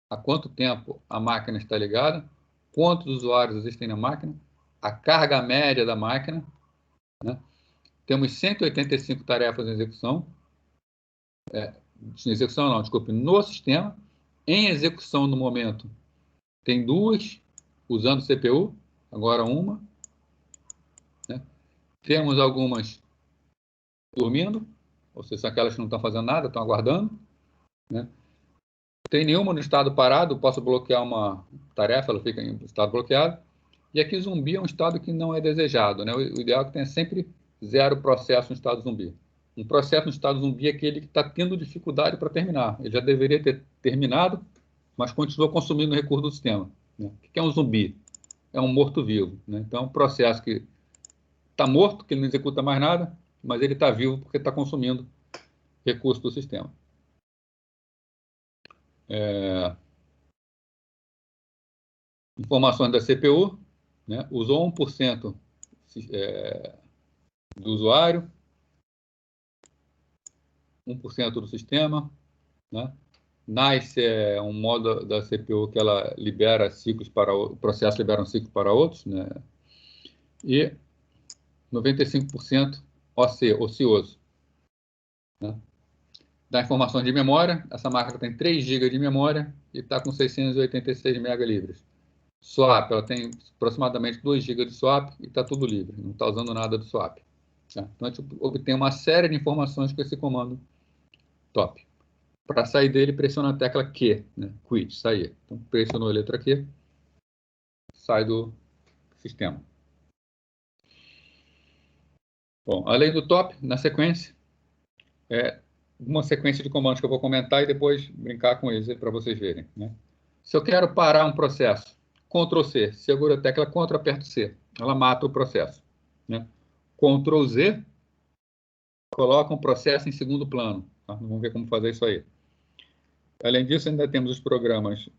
Speaker 1: há quanto tempo a máquina está ligada, quantos usuários existem na máquina, a carga média da máquina. Né? Temos 185 tarefas em execução. Em execução não, desculpe, no sistema. Em execução no momento, tem 2 usando CPU, agora uma. Né? Temos algumas dormindo, ou seja, são aquelas que não estão fazendo nada, estão aguardando. Né? Tem nenhuma no estado parado, posso bloquear uma tarefa, ela fica em estado bloqueado. E aqui zumbi é um estado que não é desejado. Né? O ideal é que tenha sempre 0 processo no estado zumbi. Um processo no estado zumbi é aquele que está tendo dificuldade para terminar. Ele já deveria ter terminado, mas continua consumindo o recurso do sistema. Né? O que é um zumbi? É um morto-vivo. Né? Então, é um processo que está morto, que ele não executa mais nada, mas ele está vivo porque está consumindo recurso do sistema. Informações da CPU, né? Usou 1% do usuário, 1% do sistema. Né? Nice é um modo da CPU que ela libera ciclos para o processo, libera um ciclo para outros. Né? E 95% ocioso. Né? Dá informações de memória, essa máquina tem 3 GB de memória e está com 686 MB livres. Swap, ela tem aproximadamente 2 GB de swap e está tudo livre, não está usando nada do swap. Tá? Então, a gente obtém uma série de informações com esse comando top. Para sair dele, pressiona a tecla Q, né? Quit, sair. Então, pressionou a letra Q, sai do sistema. Bom, além do top, na sequência, uma sequência de comandos que eu vou comentar e depois brincar com eles para vocês verem. Né? Se eu quero parar um processo, Ctrl C, segura a tecla Ctrl, aperto C, ela mata o processo. Né? Ctrl Z, coloca um processo em segundo plano. Tá? Vamos ver como fazer isso aí. Além disso, ainda temos os programas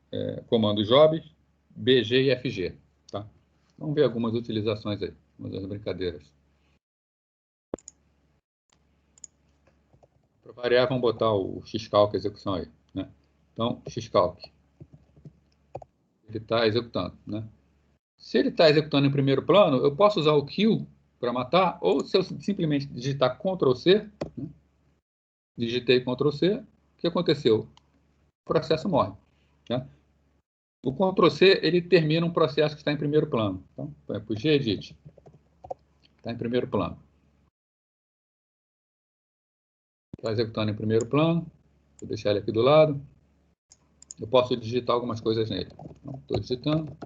Speaker 1: comando job, BG e FG. Tá? Vamos ver algumas utilizações aí, algumas brincadeiras. Para variar, vamos botar o xcalc execução aí, né? Então, xcalc. Ele está executando, né? Se ele está executando em primeiro plano, eu posso usar o kill para matar, ou se eu simplesmente digitar Ctrl+C, né? Digitei Ctrl+C, o que aconteceu? O processo morre, né? O Ctrl+C, ele termina um processo que está em primeiro plano. Então, põe para o gedit. Está em primeiro plano. Está executando em primeiro plano. Vou deixar ele aqui do lado. Eu posso digitar algumas coisas nele. Estou digitando.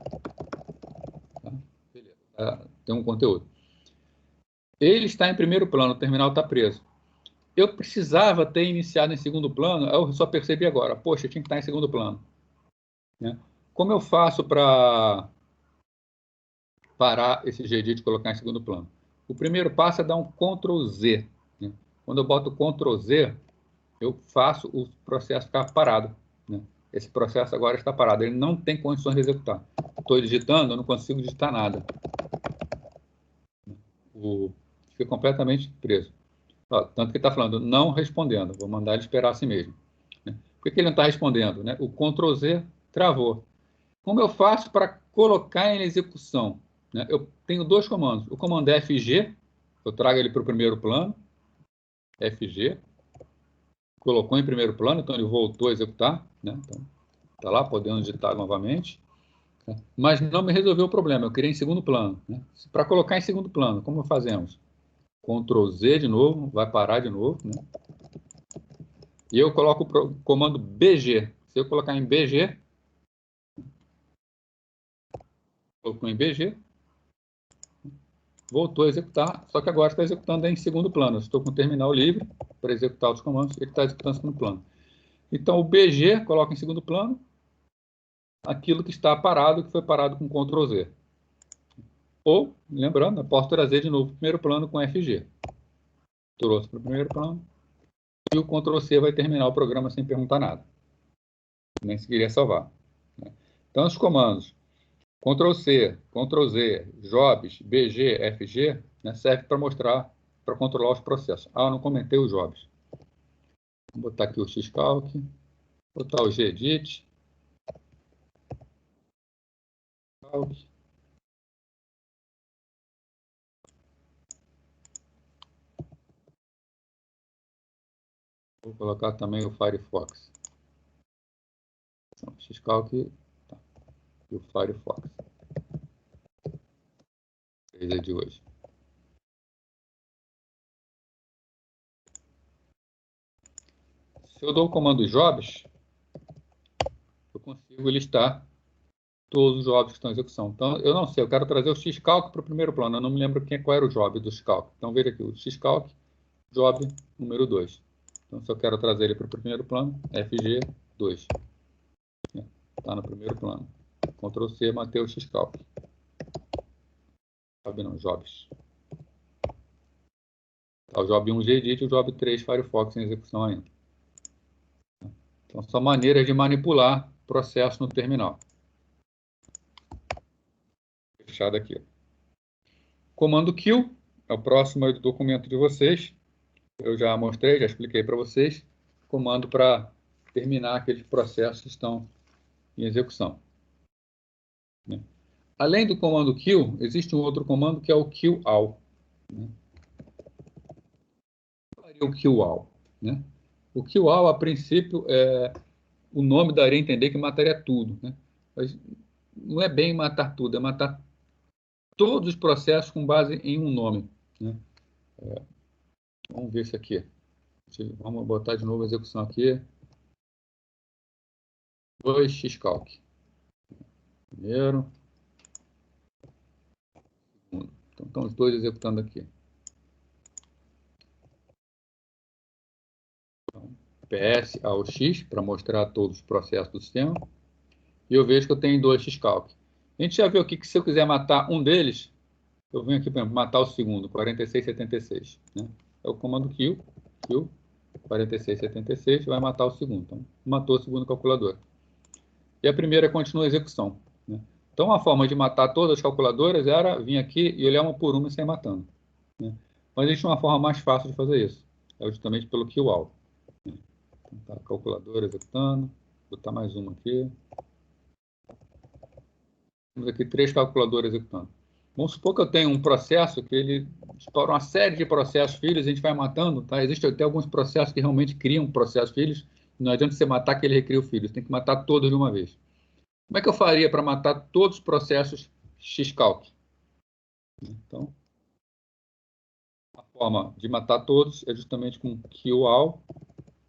Speaker 1: Tá? Beleza. Tem um conteúdo. Ele está em primeiro plano, o terminal está preso. Eu precisava ter iniciado em segundo plano, eu só percebi agora. Poxa, eu tinha que estar em segundo plano, né? Como eu faço para parar esse gedit e colocar em segundo plano? O primeiro passo é dar um Ctrl+Z, né? Quando eu boto Ctrl+Z, eu faço o processo ficar parado, né? Esse processo agora está parado, ele não tem condições de executar. Estou digitando, eu não consigo digitar nada. Fica completamente preso. Ó, tanto que está falando, não respondendo. Vou mandar ele esperar assim mesmo, né? Por que ele não está respondendo, né? O Ctrl+Z travou. Como eu faço para colocar em execução, né? Eu tenho dois comandos. O comando FG, eu trago ele para o primeiro plano. FG. Colocou em primeiro plano, então ele voltou a executar, né? Então, está lá, podendo digitar novamente. Né? Mas não me resolveu o problema, eu queria em segundo plano, né? Para colocar em segundo plano, como fazemos? Ctrl+Z de novo, vai parar de novo, né? E eu coloco o comando BG. Se eu colocar em BG, colocou em BG, voltou a executar, só que agora está executando em segundo plano. Eu estou com o terminal livre para executar os comandos, ele está executando em segundo plano. Então, o BG coloca em segundo plano aquilo que está parado, que foi parado com Ctrl+Z. Ou, lembrando, eu posso trazer de novo o primeiro plano com FG. Trouxe para o primeiro plano. E o Ctrl+C vai terminar o programa sem perguntar nada. Nem se queria salvar. Então, os comandos Ctrl+C, Ctrl+Z, jobs, BG, FG, né, serve para mostrar, para controlar os processos. Ah, eu não comentei os jobs. Vou botar aqui o xcalc, botar o gedit. Vou colocar também o Firefox. Então, xcalc, tá. E o Firefox. Esse é de hoje. Se eu dou o comando jobs, eu consigo listar todos os jobs que estão em execução. Então, eu não sei, eu quero trazer o xcalc para o primeiro plano. Eu não me lembro qual era o job do xcalc. Então, veja aqui, o xcalc, job número 2. Então, se eu quero trazer ele para o primeiro plano, FG2. Está no primeiro plano. Ctrl+C, manter o xcalc. Job não, jobs. Tá, o job 1 gedit e o job 3 Firefox em execução ainda. Então, são maneiras de manipular processo no terminal. Fechado aqui. Comando kill é o próximo documento de vocês. Eu já mostrei, já expliquei para vocês. Comando para terminar aqueles processos que estão em execução. Né? Além do comando kill, existe um outro comando que é o kill all. Né? O kill all, né? O kill all, a princípio, o nome daria a entender que mataria tudo, né? Mas não é bem matar tudo, é matar todos os processos com base em um nome, né? Vamos ver isso aqui. Vamos botar de novo a execução aqui. 2 xcalc. Primeiro. Segundo. Então, estão os dois executando aqui. Então, PS ao X, para mostrar todos os processos do sistema. E eu vejo que eu tenho 2 xcalc. A gente já viu aqui que se eu quiser matar um deles, eu venho aqui, por exemplo, matar o segundo, 4676. Né? É o comando kill 4676, vai matar o segundo. Então, matou o segundo calculador. E a primeira continua a execução. Né? Então, a forma de matar todas as calculadoras era vir aqui e olhar uma por uma e sair matando. Né? Mas existe uma forma mais fácil de fazer isso. É justamente pelo kill all. Então, tá a calculadora executando. Vou botar mais uma aqui. Temos aqui 3 calculadoras executando. Vamos supor que eu tenho um processo que ele explora uma série de processos filhos, a gente vai matando, tá? Existem até alguns processos que realmente criam processos filhos, não adianta você matar que ele recria o filho, você tem que matar todos de uma vez. Como é que eu faria para matar todos os processos xcalc? Então, a forma de matar todos é justamente com kill_all,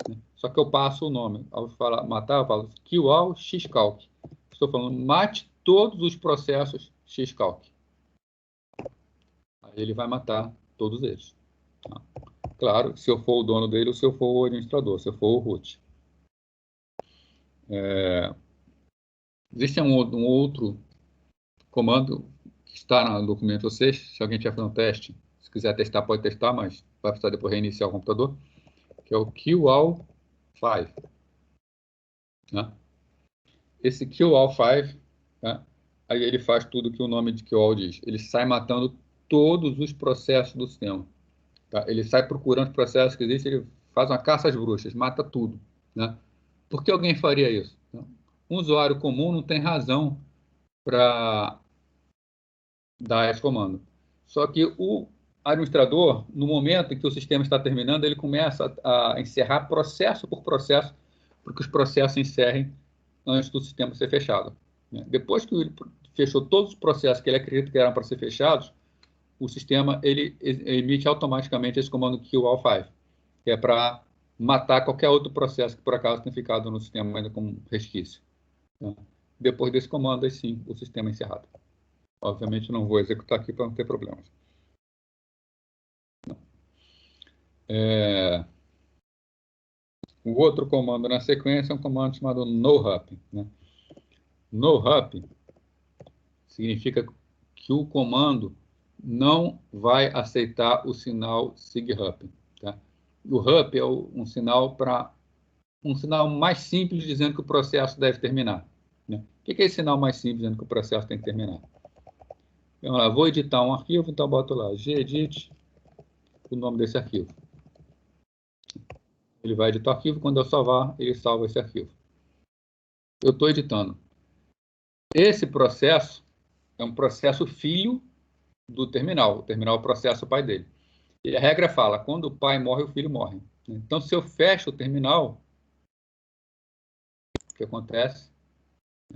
Speaker 1: né? Só que eu passo o nome. Ao falar matar, eu falo kill_all xcalc. Estou falando mate todos os processos xcalc. Aí ele vai matar todos eles. Tá? Claro, se eu for o dono dele ou se eu for o administrador, se eu for o root. Existe um outro comando que está no documento de vocês. Se alguém estiver fazendo um teste, se quiser testar, pode testar, mas vai precisar depois reiniciar o computador, que é o kill_all5. Né? Esse kill_all5, né? Aí ele faz tudo que o nome de kill_all diz. Ele sai matando todos os processos do sistema. Tá? Ele sai procurando os processos que existem, ele faz uma caça às bruxas, mata tudo. Né? Por que alguém faria isso? Um usuário comum não tem razão para dar esse comando. Só que o administrador, no momento em que o sistema está terminando, ele começa a encerrar processo por processo, porque os processos encerrem antes do sistema ser fechado. Depois que ele fechou todos os processos que ele acredita que eram para ser fechados, o sistema ele emite automaticamente esse comando kill_all5, que é para matar qualquer outro processo que por acaso tenha ficado no sistema ainda como resquício. Depois desse comando, aí sim, o sistema é encerrado. Obviamente não vou executar aqui para não ter problemas. O outro comando na sequência é um comando chamado no_hup. Né? No_hup significa que o comando não vai aceitar o sinal sig_hup. Tá? O hup é um sinal mais simples dizendo que o processo deve terminar. Né? O que é esse sinal mais simples dizendo que o processo tem que terminar? Vamos lá, vou editar um arquivo, então boto lá gedit, o nome desse arquivo. Ele vai editar o arquivo, quando eu salvar, ele salva esse arquivo. Eu estou editando. Esse processo é um processo filho do terminal. O terminal é o processo pai dele. E a regra fala, quando o pai morre, o filho morre. Então, se eu fecho o terminal, o que acontece?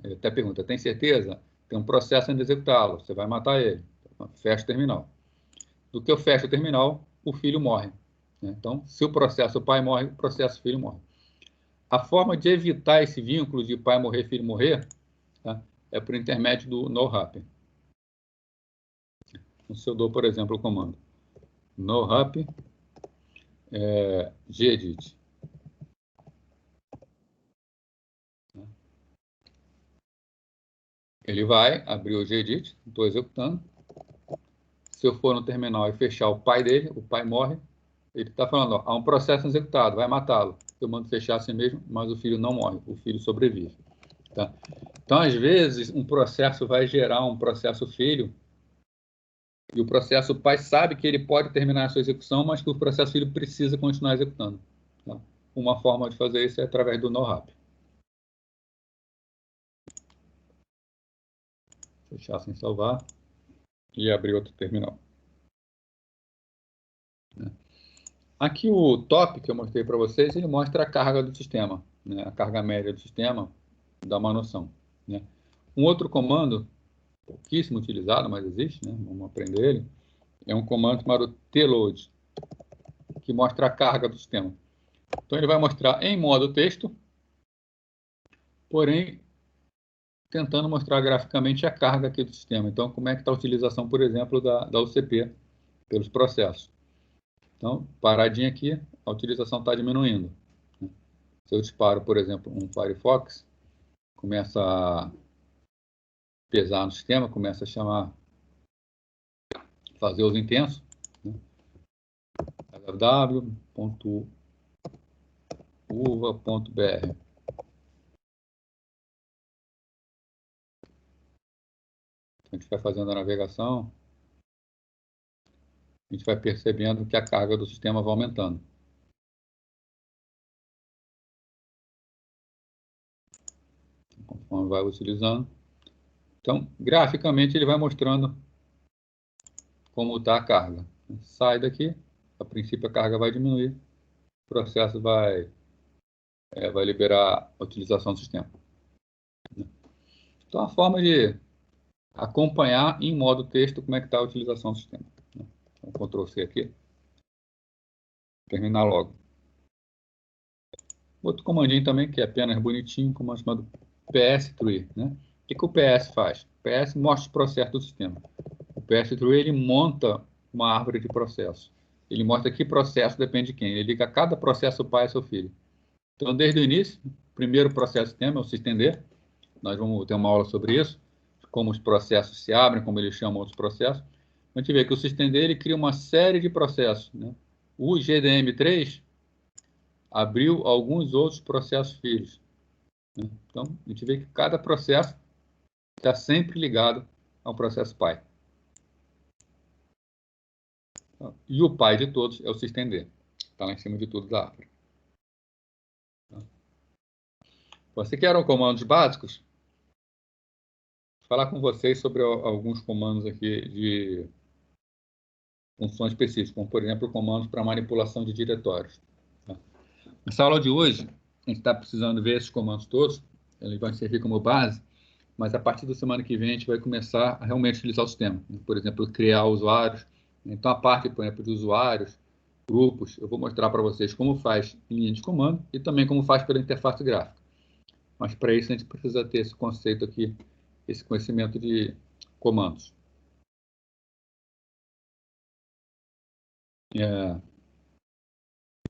Speaker 1: Ele até pergunta, tem certeza? Tem um processo ainda executá-lo, você vai matar ele. Fecha o terminal. Do que eu fecho o terminal, o filho morre. Então, se o processo o pai morre, o processo filho morre. A forma de evitar esse vínculo de pai morrer, filho morrer, tá? É por intermédio do no_hup. Então, se eu dou, por exemplo, o comando no_hup gedit. Ele vai abrir o gedit, estou executando. Se eu for no terminal e fechar o pai dele, o pai morre, ele está falando, ó, há um processo executado, vai matá-lo. Eu mando fechar assim mesmo, mas o filho não morre, o filho sobrevive. Tá? Então, às vezes, um processo vai gerar um processo filho, e o processo pai sabe que ele pode terminar a sua execução, mas que o processo filho precisa continuar executando. Tá? Uma forma de fazer isso é através do no_hup. Fechar sem salvar e abrir outro terminal. Aqui o top que eu mostrei para vocês, ele mostra a carga do sistema, né? A carga média do sistema, dá uma noção. Né? Um outro comando, pouquíssimo utilizado, mas existe, né? Vamos aprender ele, é um comando chamado tload, que mostra a carga do sistema. Então ele vai mostrar em modo texto, porém tentando mostrar graficamente a carga aqui do sistema. Então como é que está a utilização, por exemplo, da UCP pelos processos. Então, paradinha aqui, a utilização está diminuindo. Se eu disparo, por exemplo, um Firefox, começa a pesar no sistema, começa a chamar, fazer uso intenso, né? www.uva.br. A gente vai fazendo a navegação, a gente vai percebendo que a carga do sistema vai aumentando. conforme vai utilizando. Então, graficamente, ele vai mostrando como está a carga. Sai daqui, a princípio a carga vai diminuir, o processo vai liberar a utilização do sistema. Então, a forma de acompanhar em modo texto como é que está a utilização do sistema. Então, Ctrl C aqui. Terminar logo. Outro comandinho também, que é apenas bonitinho, comando chamado PS3. Né? O que o PS faz? O PS mostra o processo do sistema. O PS3 ele monta uma árvore de processo. Ele mostra que processo depende de quem. Ele liga cada processo pai a seu filho. Então, desde o início, o primeiro processo do sistema é o systemd. Nós vamos ter uma aula sobre isso, como os processos se abrem, como eles chamam outros processos. A gente vê que o systemd ele cria uma série de processos. Né? O GDM3 abriu alguns outros processos filhos. Né? Então, a gente vê que cada processo está sempre ligado ao processo pai. E o pai de todos é o systemd. Está lá em cima de tudo da árvore. Você quer comandos básicos? Vou falar com vocês sobre alguns comandos aqui de funções específicas, como, por exemplo, comandos para manipulação de diretórios. Nessa aula de hoje, a gente está precisando ver esses comandos todos, eles vão servir como base, mas a partir da semana que vem a gente vai começar a realmente utilizar o sistema. Por exemplo, criar usuários. Então, a parte, por exemplo, de usuários, grupos, eu vou mostrar para vocês como faz em linha de comando e também como faz pela interface gráfica. Mas, para isso, a gente precisa ter esse conceito aqui, esse conhecimento de comandos.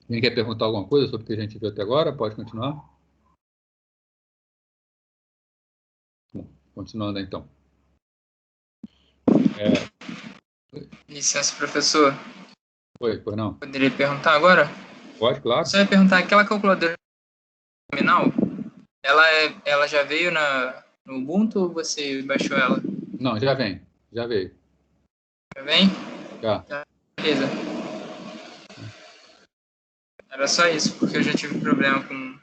Speaker 1: Quem quer perguntar alguma coisa sobre o que a gente viu até agora? Pode continuar. Bom, continuando, então.
Speaker 3: Licença, professor.
Speaker 1: Oi, pois não?
Speaker 3: Poderia perguntar agora?
Speaker 1: Pode, claro.
Speaker 3: Você vai perguntar, aquela calculadora terminal, ela já veio no Ubuntu ou você baixou ela?
Speaker 1: Não, já vem. Já veio.
Speaker 3: Já vem?
Speaker 1: Já.
Speaker 3: Beleza. Era só isso, porque eu já tive problema com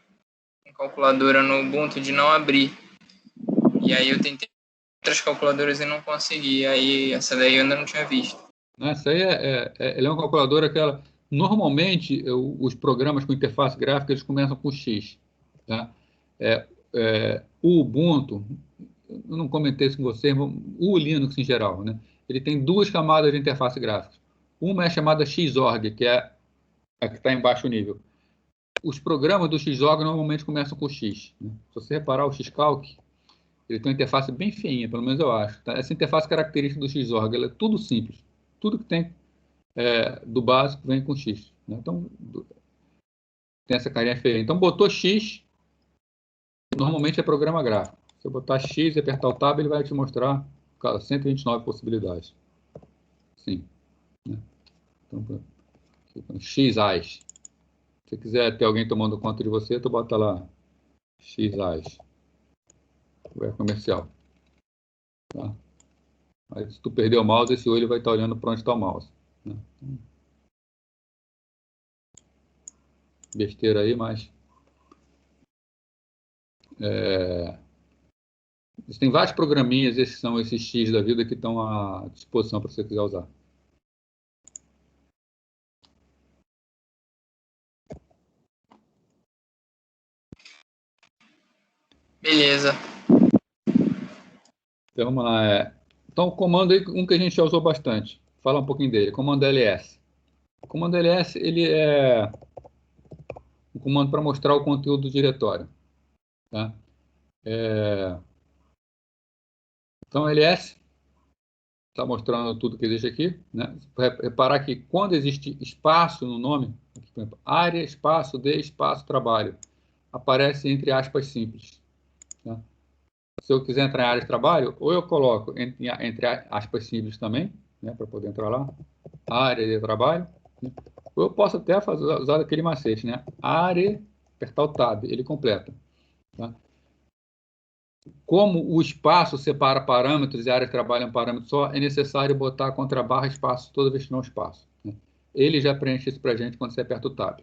Speaker 3: calculadora no Ubuntu de não abrir. E aí eu tentei outras calculadoras e não consegui. Aí essa daí eu ainda não tinha visto.
Speaker 1: Essa aí ela é uma calculadora que ela... Normalmente, os programas com interface gráfica, eles começam com X. Tá? O Ubuntu, eu não comentei isso com você, o Linux em geral, né? Ele tem duas camadas de interface gráfica. Uma é chamada Xorg, que é a que está em baixo nível. Os programas do Xorg normalmente começam com X. Né? Se você reparar, o Xcalc, ele tem uma interface bem feinha, pelo menos eu acho. Tá? Essa interface característica do Xorg, ela é tudo simples. Tudo que tem do básico vem com X. Né? Então, tem essa carinha feia. Então, botou X, normalmente é programa gráfico. Se eu botar X e apertar o Tab, ele vai te mostrar 129 possibilidades. Sim. Né? Então, XAs. Se você quiser ter alguém tomando conta de você, tu bota lá XAs. É comercial. Tá? Mas se tu perder o mouse, esse olho vai estar olhando para onde está o mouse. Né? Besteira aí, mas... Existem vários programinhas, esses são esses X da vida que estão à disposição para você quiser usar.
Speaker 3: Beleza.
Speaker 1: Então, vamos lá. Então, o comando aí, um que a gente já usou bastante. Fala um pouquinho dele. Comando ls. O comando ls, ele é um comando para mostrar o conteúdo do diretório. Tá? Então, ls está mostrando tudo que existe aqui. Né? Reparar que quando existe espaço no nome, aqui, por exemplo, área, espaço, de, espaço, trabalho, aparece entre aspas simples. Tá? Se eu quiser entrar em área de trabalho, ou eu coloco entre aspas simples também, né, para poder entrar lá, área de trabalho, né? Ou eu posso até usar aquele macete, né? Área, apertar o Tab, ele completa. Tá? Como o espaço separa parâmetros e a área de trabalho é um parâmetro só, é necessário botar contra barra espaço toda vez que não espaço. Né? Ele já preenche isso para a gente quando você aperta o Tab.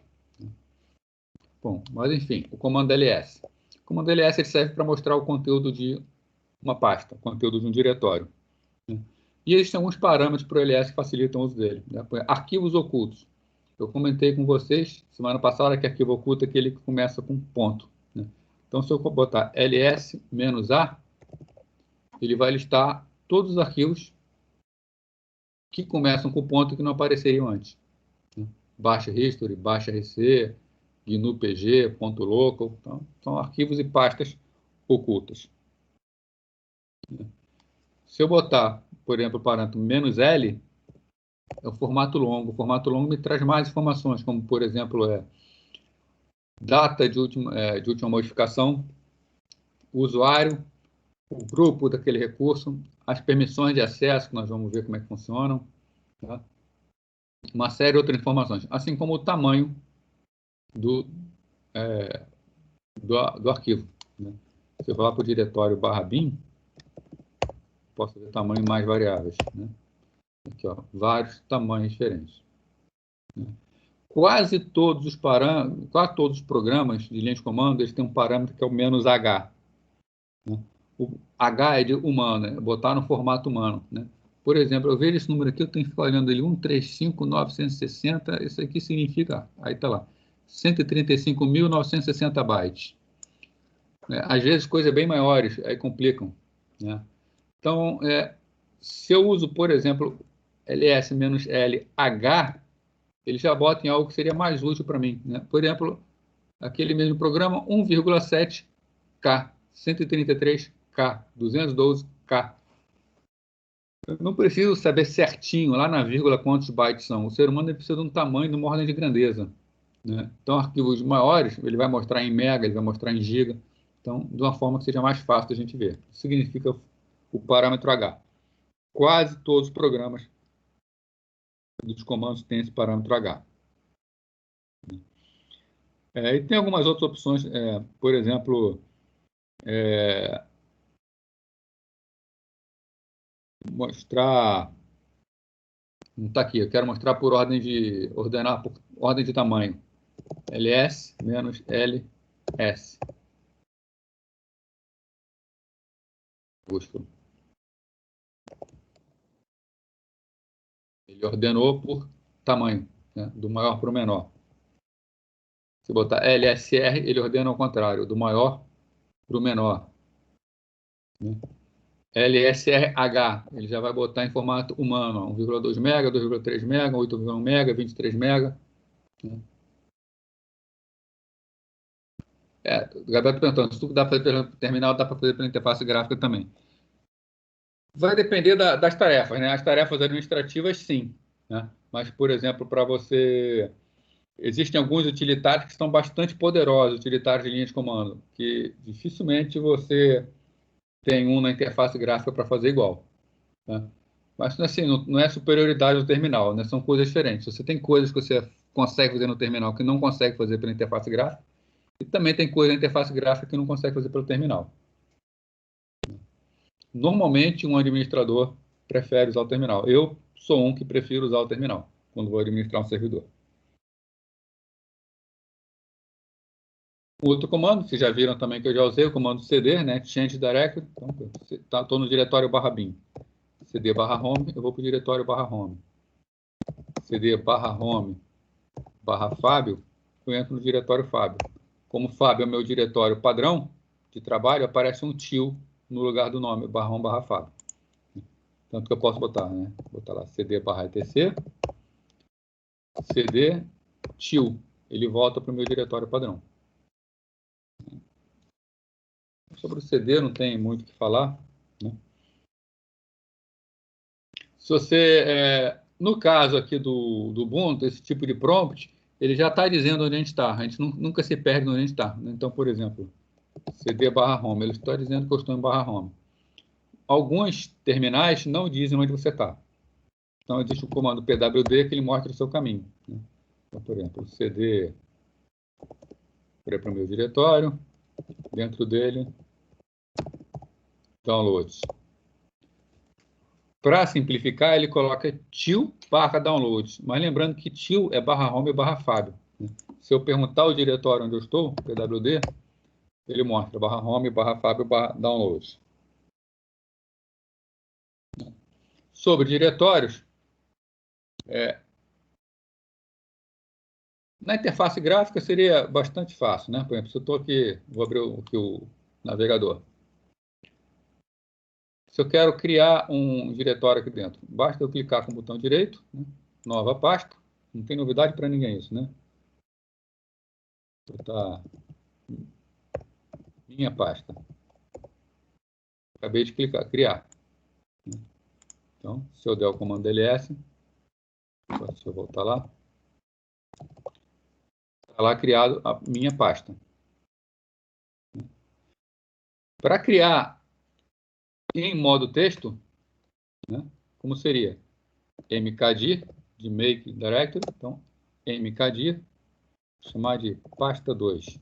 Speaker 1: Bom, mas enfim, o comando ls. O comando ls ele serve para mostrar o conteúdo de uma pasta, o conteúdo de um diretório. Né? E existem alguns parâmetros para o ls que facilitam o uso dele. Né? Arquivos ocultos. Eu comentei com vocês semana passada que arquivo oculto é aquele que começa com ponto. Né? Então, se eu botar ls-a, ele vai listar todos os arquivos que começam com ponto e que não apareceriam antes. Né? Baixa history, baixa rc, GNU PG, ponto local. Então, são arquivos e pastas ocultas. Se eu botar, por exemplo, o parâmetro "-l", é o formato longo. O formato longo me traz mais informações, como, por exemplo, data de última modificação, o usuário, o grupo daquele recurso, as permissões de acesso, que nós vamos ver como é que funcionam, tá? Uma série de outras informações, assim como o tamanho do arquivo. Né? Se eu falar para o diretório /bin, posso ver tamanho mais variáveis. Né? Aqui, ó, vários tamanhos diferentes. Né? Quase todos os programas de linha de comando eles têm um parâmetro que é o "-h". Né? O H é de humano, é botar no formato humano. Né? Por exemplo, eu vejo esse número aqui, eu tenho que ficar olhando ele, 135.960, isso aqui significa, aí está lá, 135.960 bytes. Às vezes, coisas bem maiores, aí complicam. Né? Então, se eu uso, por exemplo, ls-lh, ele já bota em algo que seria mais útil para mim. Né? Por exemplo, aquele mesmo programa, 1,7K, 133K, 212K. Eu não preciso saber certinho, lá na vírgula, quantos bytes são. O ser humano precisa de um tamanho, de uma ordem de grandeza. Né? Então, arquivos maiores, ele vai mostrar em mega, ele vai mostrar em giga. Então, de uma forma que seja mais fácil da gente ver. Isso significa o parâmetro H. Quase todos os programas dos comandos têm esse parâmetro H. E tem algumas outras opções, por exemplo, mostrar... Não está aqui, eu quero mostrar por ordem de... ordenar por ordem de tamanho. ls menos ls. Busco. Ele ordenou por tamanho, né? Do maior para o menor. Se botar lsr, ele ordena ao contrário, do maior para o menor. Né? LSRH, ele já vai botar em formato humano, 1,2 MB, 2,3 MB, 8,1 MB, 23 MB. Né? O Gabriel está perguntando, se tudo dá para fazer pelo terminal, dá para fazer pela interface gráfica também. Vai depender das tarefas, né? As tarefas administrativas, sim. Né? Mas, por exemplo, para você... Existem alguns utilitários que são bastante poderosos, utilitários de linha de comando, que dificilmente você tem um na interface gráfica para fazer igual. Né? Mas assim, não é superioridade do terminal, né? São coisas diferentes. Você tem coisas que você consegue fazer no terminal que não consegue fazer pela interface gráfica, e também tem coisa na interface gráfica que não consegue fazer pelo terminal. Normalmente, um administrador prefere usar o terminal. Eu sou um que prefiro usar o terminal quando vou administrar um servidor. Outro comando, vocês já viram também que eu já usei, o comando cd, né? Change directory. Então, estou no diretório /bin. cd /home, eu vou para o diretório /home. cd /home /fábio, eu entro no diretório Fábio. Como Fábio é o meu diretório padrão de trabalho, aparece um tio no lugar do nome, /home /fábio. Tanto que eu posso botar, né? Botar lá cd /etc, cd tio. Ele volta para o meu diretório padrão. Sobre o CD não tem muito o que falar. Né? Se você, no caso aqui do Ubuntu, esse tipo de prompt, ele já está dizendo onde a gente está. A gente nunca se perde onde a gente está. Então, por exemplo, cd /home, ele está dizendo que eu estou em /home. Alguns terminais não dizem onde você está. Então, existe o comando pwd que ele mostra o seu caminho. Né? Então, por exemplo, cd para o meu diretório, dentro dele, downloads. Para simplificar, ele coloca til /downloads. Mas lembrando que til é /home e /fábio. Se eu perguntar o diretório onde eu estou, pwd, ele mostra /home, /fábio, /downloads. Sobre diretórios, na interface gráfica seria bastante fácil, né? Por exemplo, se eu estou aqui, vou abrir aqui o navegador. Se eu quero criar um diretório aqui dentro, basta eu clicar com o botão direito, né? Nova pasta, não tem novidade para ninguém isso, né? Vou botar minha pasta. Acabei de clicar, criar. Então, se eu der o comando ls, deixa eu voltar lá, está lá criado a minha pasta. Para criar em modo texto, né, como seria? mkdir, de make directory, então mkdir, chamar de pasta 2.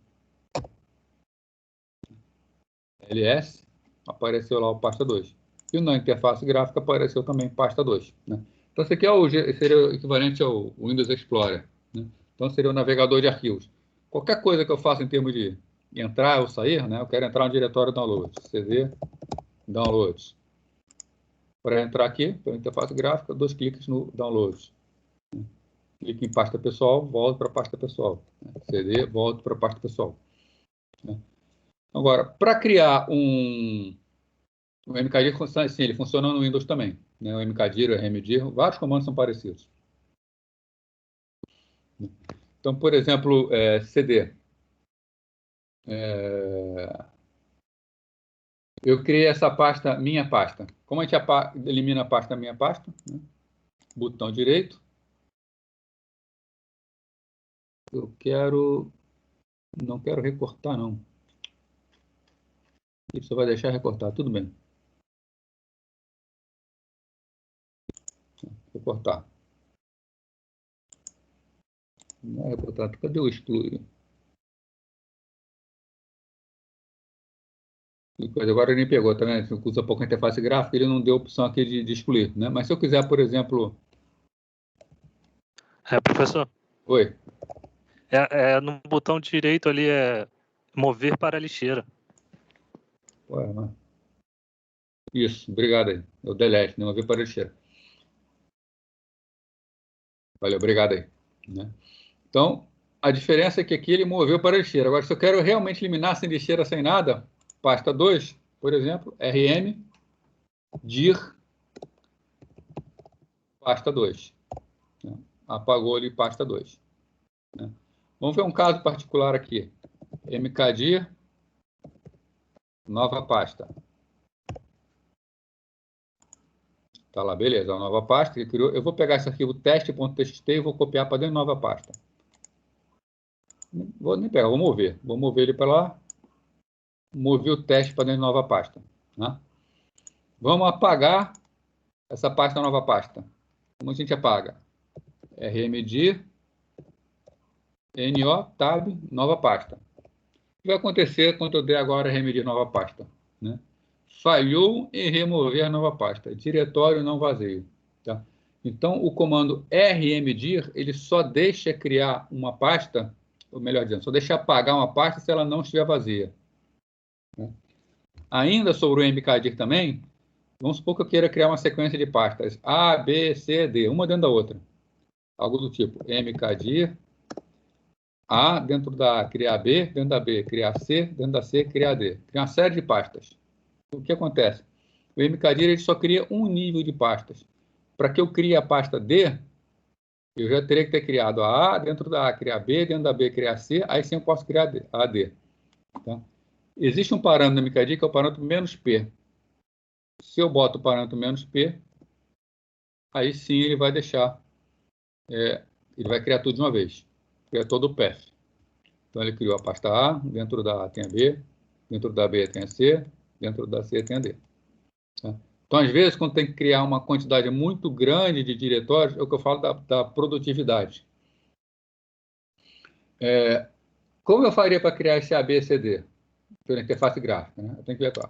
Speaker 1: ls, apareceu lá o pasta 2. E na interface gráfica apareceu também pasta 2. Né? Então, esse aqui seria o equivalente ao Windows Explorer. Né? Então, seria o navegador de arquivos. Qualquer coisa que eu faça em termos de entrar ou sair, né? Eu quero entrar no diretório downloads, cd downloads. Para entrar aqui, pela interface gráfica, 2 cliques no downloads. Clique em pasta pessoal, volto para a pasta pessoal. cd, volto para a pasta pessoal. Agora, para criar o mkdir, sim, ele funciona no Windows também. Né? O mkdir, o rmdir, vários comandos são parecidos. Então, por exemplo, cd. Eu criei essa pasta, minha pasta. Como a gente elimina a pasta minha pasta? Né? Botão direito. Eu não quero recortar, não. Isso vai deixar recortar, tudo bem. Recortar. Não é recortar, cadê o excluir? Agora ele me pegou, tá vendo? Se usa pouco a interface gráfica, ele não deu opção aqui de excluir, né? Mas se eu quiser, por exemplo...
Speaker 4: Professor.
Speaker 1: Oi.
Speaker 4: No botão direito ali é mover para a lixeira.
Speaker 1: Ué, mas... Isso, obrigado aí. É o delete, né? Mover para a lixeira. Valeu, obrigado aí. Né? Então, a diferença é que aqui ele moveu para a lixeira. Agora, se eu quero realmente eliminar sem lixeira, sem nada, pasta 2, por exemplo, rm dir pasta 2. Né? Apagou ali pasta 2. Né? Vamos ver um caso particular aqui. mkdir, nova pasta. Tá lá, beleza, a nova pasta que criou. Eu vou pegar esse arquivo teste.txt e vou copiar para dentro da nova pasta. Vou nem pegar, vou mover. Vou mover ele para lá. Movi o teste para dentro da nova pasta. Né? Vamos apagar essa pasta nova pasta. Como a gente apaga? rmdir, no, tab, nova pasta. O que vai acontecer quando eu der agora rmdir nova pasta? Né? Falhou em remover a nova pasta. Diretório não vazio. Tá? Então, o comando rmdir, ele só deixa criar uma pasta, ou melhor dizendo, só deixa apagar uma pasta se ela não estiver vazia. Né? Ainda sobre o mkdir também, vamos supor que eu queira criar uma sequência de pastas A, B, C, D, uma dentro da outra. Algo do tipo mkdir A, dentro da A, criar B, dentro da B, criar C, dentro da C, criar D. Criar uma série de pastas. O que acontece? O mkdir ele só cria um nível de pastas. Para que eu crie a pasta D, eu já teria que ter criado a A, dentro da A, criar B, dentro da B, criar C, aí sim eu posso criar a D. Tá? Existe um parâmetro no mkdir que é o parâmetro menos P. Se eu boto o parâmetro menos P, aí sim ele vai deixar, ele vai criar tudo de uma vez. Cria todo o path. Então ele criou a pasta A, dentro da A tem a B, dentro da B tem a C, dentro da C tem a D. Tá? Então, às vezes, quando tem que criar uma quantidade muito grande de diretórios, é o que eu falo da produtividade. Como eu faria para criar esse ABCD? Pela interface gráfica, né? Eu tenho que ver aqui.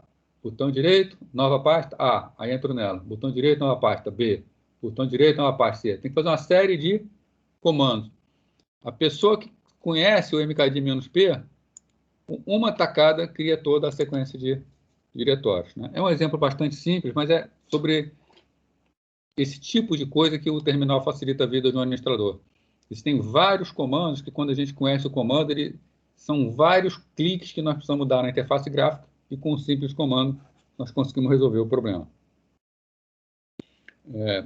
Speaker 1: Botão direito, nova pasta, A, aí entro nela. Botão direito, nova pasta, B. Botão direito, nova pasta, C. Tem que fazer uma série de comandos. A pessoa que conhece o mkdir-P Uma tacada cria toda a sequência de diretórios, né? É um exemplo bastante simples, mas é sobre esse tipo de coisa que o terminal facilita a vida do administrador. Existem vários comandos que, quando a gente conhece o comando, são vários cliques que nós precisamos dar na interface gráfica e, com um simples comando, nós conseguimos resolver o problema.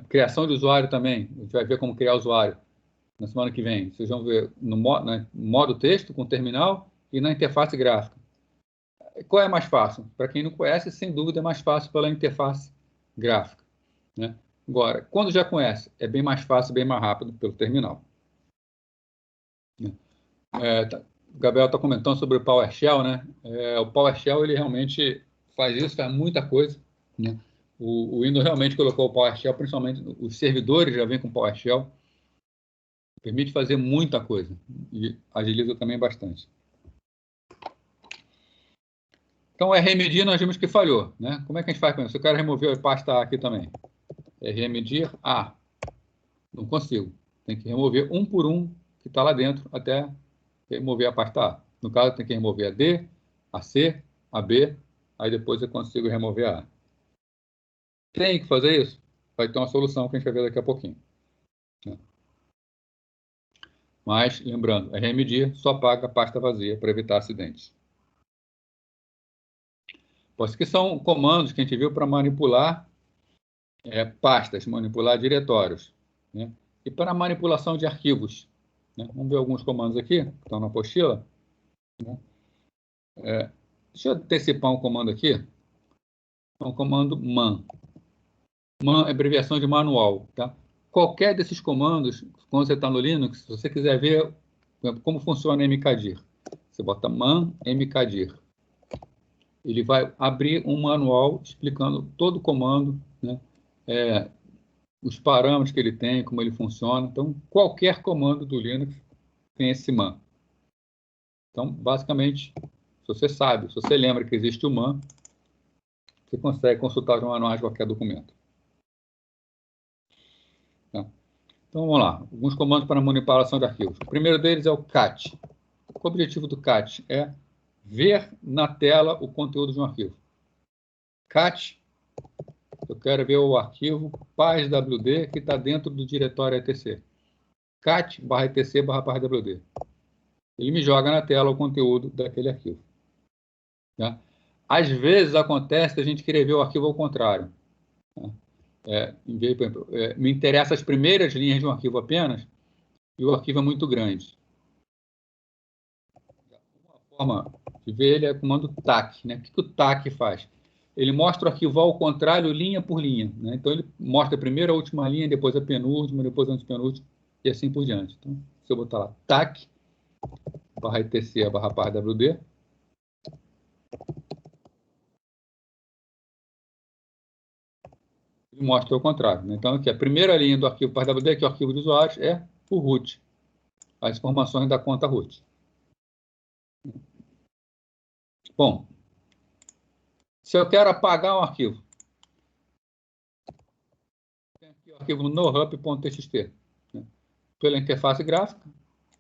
Speaker 1: Criação de usuário também. A gente vai ver como criar usuário na semana que vem. Vocês vão ver no modo texto, com terminal, e na interface gráfica. Qual é mais fácil? Para quem não conhece, sem dúvida é mais fácil pela interface gráfica, né? Agora, quando já conhece, é bem mais fácil, bem mais rápido pelo terminal. O Gabriel está comentando sobre o PowerShell, né? O PowerShell, ele realmente faz isso, faz muita coisa, né? O Windows realmente colocou o PowerShell, principalmente os servidores já vêm com PowerShell. Permite fazer muita coisa e agiliza também bastante. Então, o RMDir nós vimos que falhou, né? Como é que a gente faz com isso? Eu quero remover a pasta A aqui também. RMDir A. Não consigo. Tem que remover um por um que está lá dentro até remover a pasta A. No caso, tem que remover a D, a C, a B, aí depois eu consigo remover a A. Tem que fazer isso? Vai ter uma solução que a gente vai ver daqui a pouquinho. Mas, lembrando, RMDir só apaga a pasta vazia para evitar acidentes. Isso que são comandos que a gente viu para manipular pastas, manipular diretórios, né? E para manipulação de arquivos, né? Vamos ver alguns comandos aqui, que estão na apostila, né? Deixa eu antecipar um comando aqui. É um comando man. Man é abreviação de manual, tá? Qualquer desses comandos, quando você está no Linux, se você quiser ver como funciona mkdir, você bota man mkdir. Ele vai abrir um manual explicando todo o comando, né? Os parâmetros que ele tem, como ele funciona. Então, qualquer comando do Linux tem esse man. Então, basicamente, se você sabe, se você lembra que existe o man, você consegue consultar os manuais de qualquer documento. Tá? Então, vamos lá. Alguns comandos para manipulação de arquivos. O primeiro deles é o cat. O objetivo do cat é ver na tela o conteúdo de um arquivo. Cat, eu quero ver o arquivo paz.wd que está dentro do diretório etc. cat/etc/paz.wd. Ele me joga na tela o conteúdo daquele arquivo. Tá? Às vezes acontece a gente querer ver o arquivo ao contrário. Tá? Me interessa as primeiras linhas de um arquivo apenas e o arquivo é muito grande. Uma forma de ver ele é o comando tac, né? O que o tac faz? Ele mostra o arquivo ao contrário, linha por linha, né? Então, ele mostra primeiro a última linha, depois a penúltima, depois a antepenúltima, e assim por diante. Então, se eu botar lá tac/etc/paz.wd, ele mostra ao contrário, né? Então, aqui, a primeira linha do arquivo paz.wd, que é o arquivo de usuários, é o root, as informações da conta root. Bom, se eu quero apagar um arquivo, tem aqui o arquivo nohup.txt, né? Pela interface gráfica,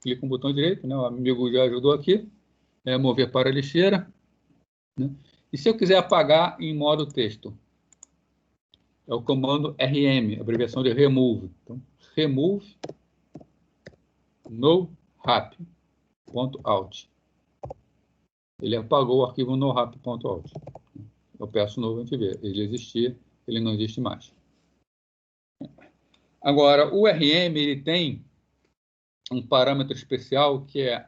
Speaker 1: clico no botão direito, né? O amigo já ajudou aqui, mover para a lixeira, né? E se eu quiser apagar em modo texto, é o comando rm, abreviação de remove. Então, remove nohup.out. Ele apagou o arquivo nohup.out. Eu peço novo, a gente vê. Ele existia, ele não existe mais. Agora, o RM ele tem um parâmetro especial que é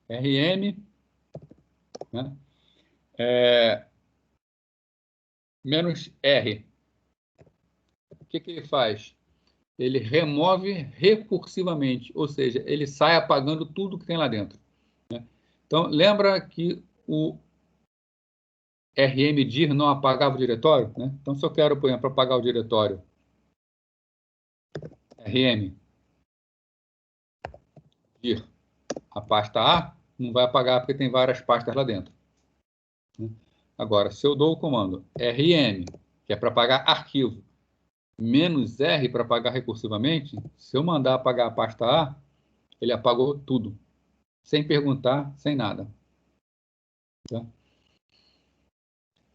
Speaker 1: RM, né? Menos R. O que ele faz? Ele remove recursivamente, ou seja, ele sai apagando tudo que tem lá dentro, né? Então, lembra que o rmdir não apagava o diretório, né? Então, se eu quero, por exemplo, apagar o diretório rmdir a pasta A, não vai apagar porque tem várias pastas lá dentro, né? Agora, se eu dou o comando rm, que é para apagar arquivo, menos R para apagar recursivamente, se eu mandar apagar a pasta A, ele apagou tudo, sem perguntar, sem nada. Tá?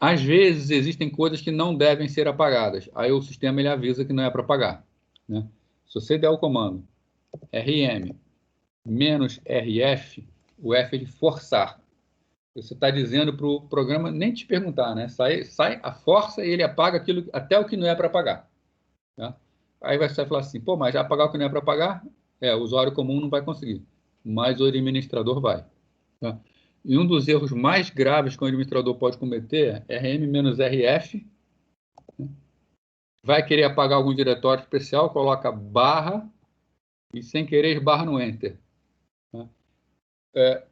Speaker 1: Às vezes, existem coisas que não devem ser apagadas. Aí o sistema ele avisa que não é para apagar. Né? Se você der o comando rm menos rf, o F é de forçar. Você está dizendo para o programa nem te perguntar, né? Sai a força e ele apaga aquilo, até o que não é para apagar. Tá? Aí você vai falar assim, pô, mas já apagar o que não é para apagar? O usuário comum não vai conseguir, mas o administrador vai. Tá? E um dos erros mais graves que o administrador pode cometer é rm-rf, né? Vai querer apagar algum diretório especial, coloca barra e sem querer esbarra no Enter. Tá?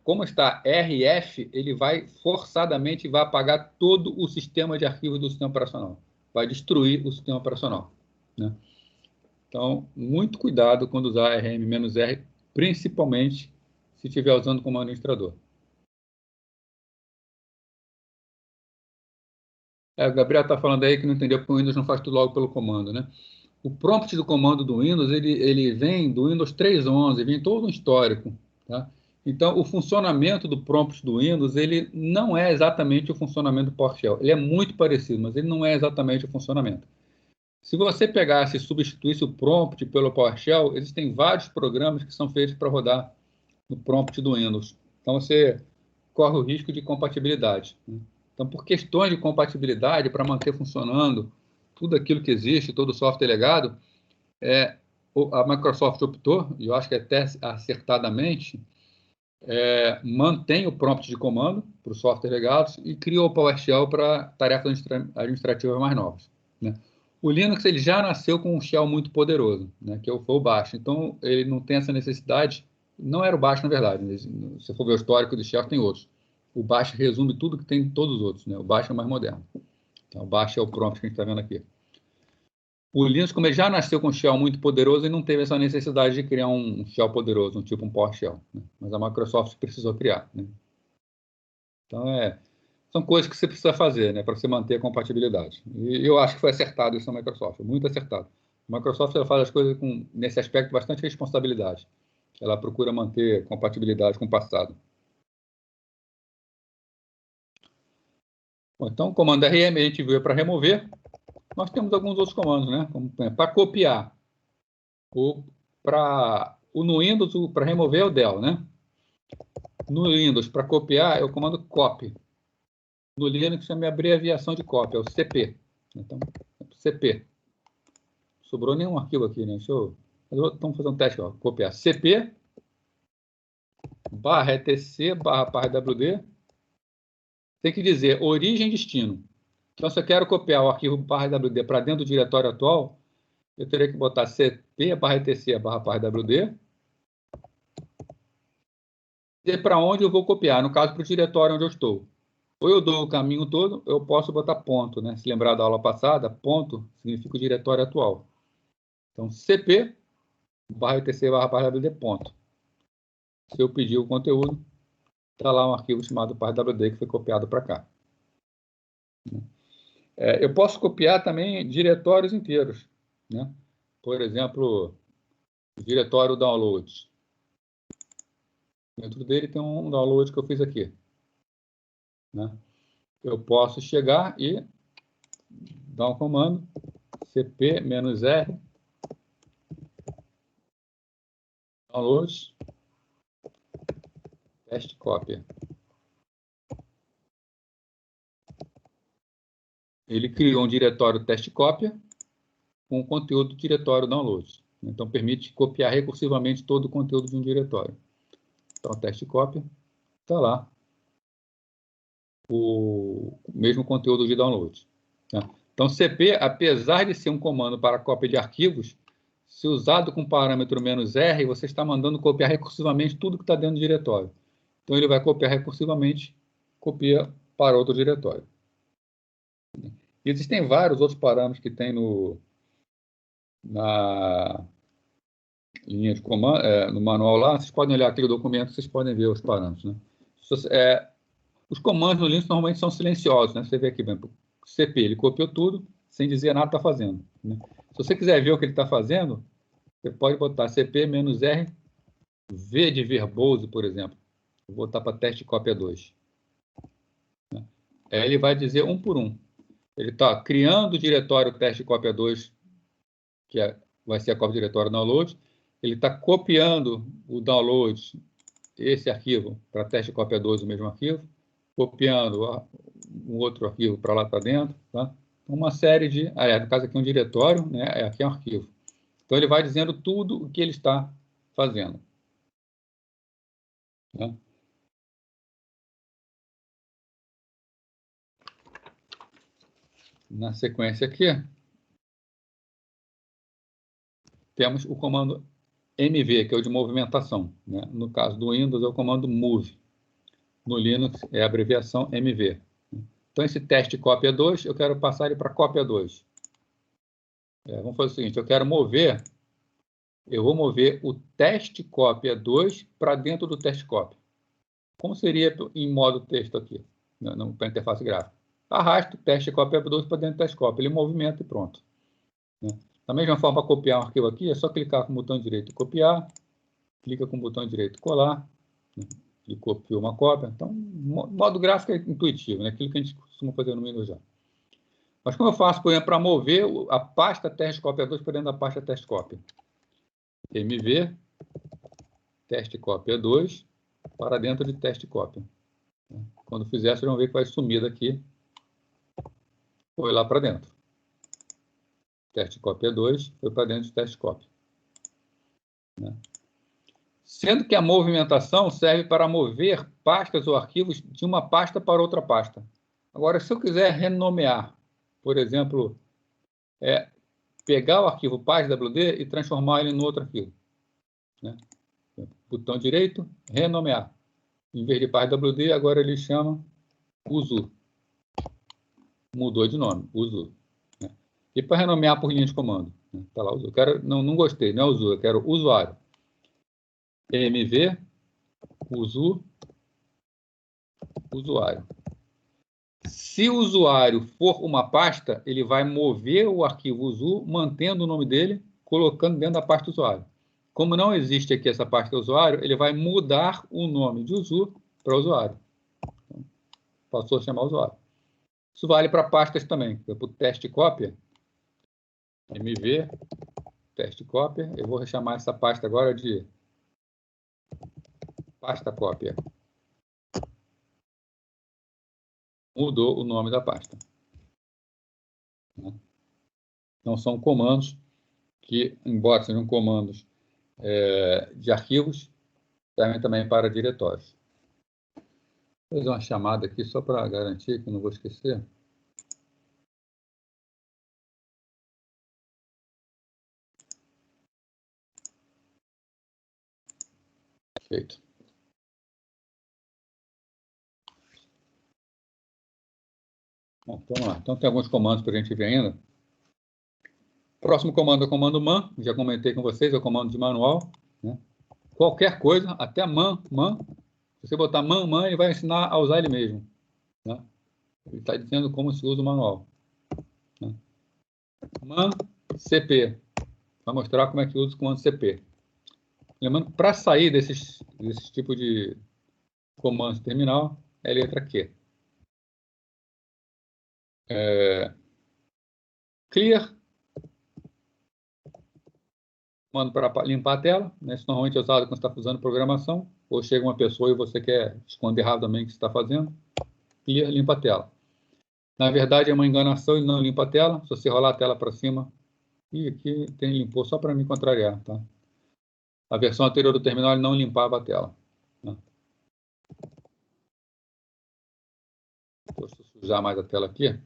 Speaker 1: Como está RF, ele vai forçadamente vai apagar todo o sistema de arquivos do sistema operacional. Vai destruir o sistema operacional. Né? Então, muito cuidado quando usar rm-r, principalmente se estiver usando como administrador. O Gabriel está falando aí que não entendeu porque o Windows não faz tudo logo pelo comando, né? O prompt do comando do Windows, ele vem do Windows 3.11, vem todo um histórico, tá? Então, o funcionamento do prompt do Windows, ele não é exatamente o funcionamento do PowerShell. Ele é muito parecido, mas ele não é exatamente o funcionamento. Se você pegasse e substituísse o prompt pelo PowerShell, existem vários programas que são feitos para rodar no prompt do Windows. Então, você corre o risco de compatibilidade, né? Então, por questões de compatibilidade, para manter funcionando tudo aquilo que existe, todo o software legado, a Microsoft optou, e eu acho que até acertadamente, mantém o prompt de comando para os software legados e criou o PowerShell para tarefas administrativas mais novas. Né? O Linux ele já nasceu com um shell muito poderoso, né, que foi o Bash. Então, ele não tem essa necessidade. Não era o Bash, na verdade. Se você for ver o histórico do shell, tem outros. O Bash resume tudo que tem em todos os outros. Né? O Bash é o mais moderno. Então, o Bash é o prompt que a gente está vendo aqui. O Linux, como ele já nasceu com um shell muito poderoso, ele não teve essa necessidade de criar um shell poderoso, um tipo um PowerShell. Né? Mas a Microsoft precisou criar. Né? Então, são coisas que você precisa fazer, né, para você manter a compatibilidade. E eu acho que foi acertado isso na Microsoft, muito acertado. A Microsoft ela faz as coisas nesse aspecto, bastante responsabilidade. Ela procura manter compatibilidade com o passado. Bom, então, o comando RM a gente viu para remover. Nós temos alguns outros comandos, né? Para copiar. No Windows, para remover é o del, né? No Windows, para copiar, é o comando copy. No Linux, é a minha abreviação de cópia, é o CP. Então, CP. Sobrou nenhum arquivo aqui, né? Vamos fazer um teste, ó. Copiar CP /etc /wd. Tem que dizer origem e destino. Então, se eu quero copiar o arquivo /wd para dentro do diretório atual, eu teria que botar cp /etc /wd e para onde eu vou copiar, no caso, para o diretório onde eu estou. Ou eu dou o caminho todo, eu posso botar ponto, né? Se lembrar da aula passada, ponto significa o diretório atual. Então, cp /etc /wd ponto. Se eu pedir o conteúdo, está lá um arquivo chamado /wd que foi copiado para cá. Eu posso copiar também diretórios inteiros, né? Por exemplo, o diretório downloads. Dentro dele tem um download que eu fiz aqui, né? Eu posso chegar e dar um comando cp-r downloads teste cópia. Ele criou um diretório teste cópia com o conteúdo do diretório downloads. Então, permite copiar recursivamente todo o conteúdo de um diretório. Então, teste cópia, está lá o mesmo conteúdo de download. Tá? Então, CP, apesar de ser um comando para cópia de arquivos, se usado com parâmetro "-r", você está mandando copiar recursivamente tudo que está dentro do diretório. Então, ele vai copiar recursivamente, copia para outro diretório. E existem vários outros parâmetros que tem na linha de comando, no manual lá. Vocês podem olhar aqui o documento, vocês podem ver os parâmetros. Né? Os comandos no Linux normalmente são silenciosos. Né? Você vê aqui, bem, CP, ele copiou tudo, sem dizer nada está fazendo. Né? Se você quiser ver o que ele está fazendo, você pode botar cp-r, V de verboso, por exemplo. Vou botar para teste cópia 2. Ele vai dizer um por um. Ele está criando o diretório teste cópia 2, que vai ser a cópia do diretório download. Ele está copiando o download, esse arquivo, para teste cópia 2, o mesmo arquivo, copiando um outro arquivo para lá para dentro. Tá? Uma série de... no caso aqui é um diretório, né? Aqui é um arquivo. Então, ele vai dizendo tudo o que ele está fazendo. Tá? Na sequência aqui, temos o comando MV, que é o de movimentação. Né? No caso do Windows, é o comando move. No Linux, é a abreviação MV. Então, esse teste cópia 2, eu quero passar ele para cópia 2. Vamos fazer o seguinte, eu vou mover o teste cópia 2 para dentro do teste cópia. Como seria em modo texto aqui, para a interface gráfica? Arrasto o teste cópia 2 para dentro do teste cópia, ele movimenta e pronto. Né? Da mesma forma, para copiar um arquivo aqui, é só clicar com o botão direito copiar, clica com o botão direito colar, né? E copiou uma cópia. Então, modo gráfico é intuitivo, né? Aquilo que a gente costuma fazer no Windows já. Mas como eu faço, por exemplo, para mover a pasta teste cópia 2 para dentro da pasta teste cópia? MV, teste cópia 2, para dentro de teste cópia. Quando fizer, vocês vão ver que vai sumir daqui. Foi lá para dentro. Teste cópia 2 foi para dentro de teste cópia. Né? Sendo que a movimentação serve para mover pastas ou arquivos de uma pasta para outra pasta. Agora, se eu quiser renomear, por exemplo, pegar o arquivo PASWD e transformar ele em outro arquivo. Né? Botão direito, renomear. Em vez de PASWD, agora ele chama UZU. Mudou de nome, UZU. Né? E para renomear por linha de comando. Né? Tá lá, UZU. Não gostei, não é UZU, eu quero usuário. MV, UZU, usuário. Se o usuário for uma pasta, ele vai mover o arquivo UZU, mantendo o nome dele, colocando dentro da pasta usuário. Como não existe aqui essa pasta usuário, ele vai mudar o nome de UZU para usuário. Então, passou a chamar usuário. Isso vale para pastas também. Para o teste cópia, MV, teste cópia, eu vou chamar essa pasta agora de pasta cópia. Mudou o nome da pasta. Então, são comandos que, embora sejam comandos de arquivos, servem também para diretórios. Vou fazer uma chamada aqui só para garantir que eu não vou esquecer. Feito. Bom, então, vamos lá. Então, tem alguns comandos para a gente ver ainda. Próximo comando é o comando man, já comentei com vocês, é o comando de manual. Né? Qualquer coisa, até man, se você botar man, ele vai ensinar a usar ele mesmo. Né? Ele está dizendo como se usa o manual. Né? Man, CP, vai mostrar como é que usa o comando CP. Lembrando que para sair desse tipo de comando de terminal, é a letra Q. Clear, comando para limpar a tela. Né? Isso normalmente é usado quando você está usando programação, ou chega uma pessoa e você quer esconder rapidamente o que você está fazendo. Clear, limpa a tela. Na verdade, é uma enganação, ele não limpa a tela. Se você rolar a tela para cima, e aqui tem limpou só para me contrariar. Tá? A versão anterior do terminal ele não limpava a tela. Né? Deixa eu sujar mais a tela aqui.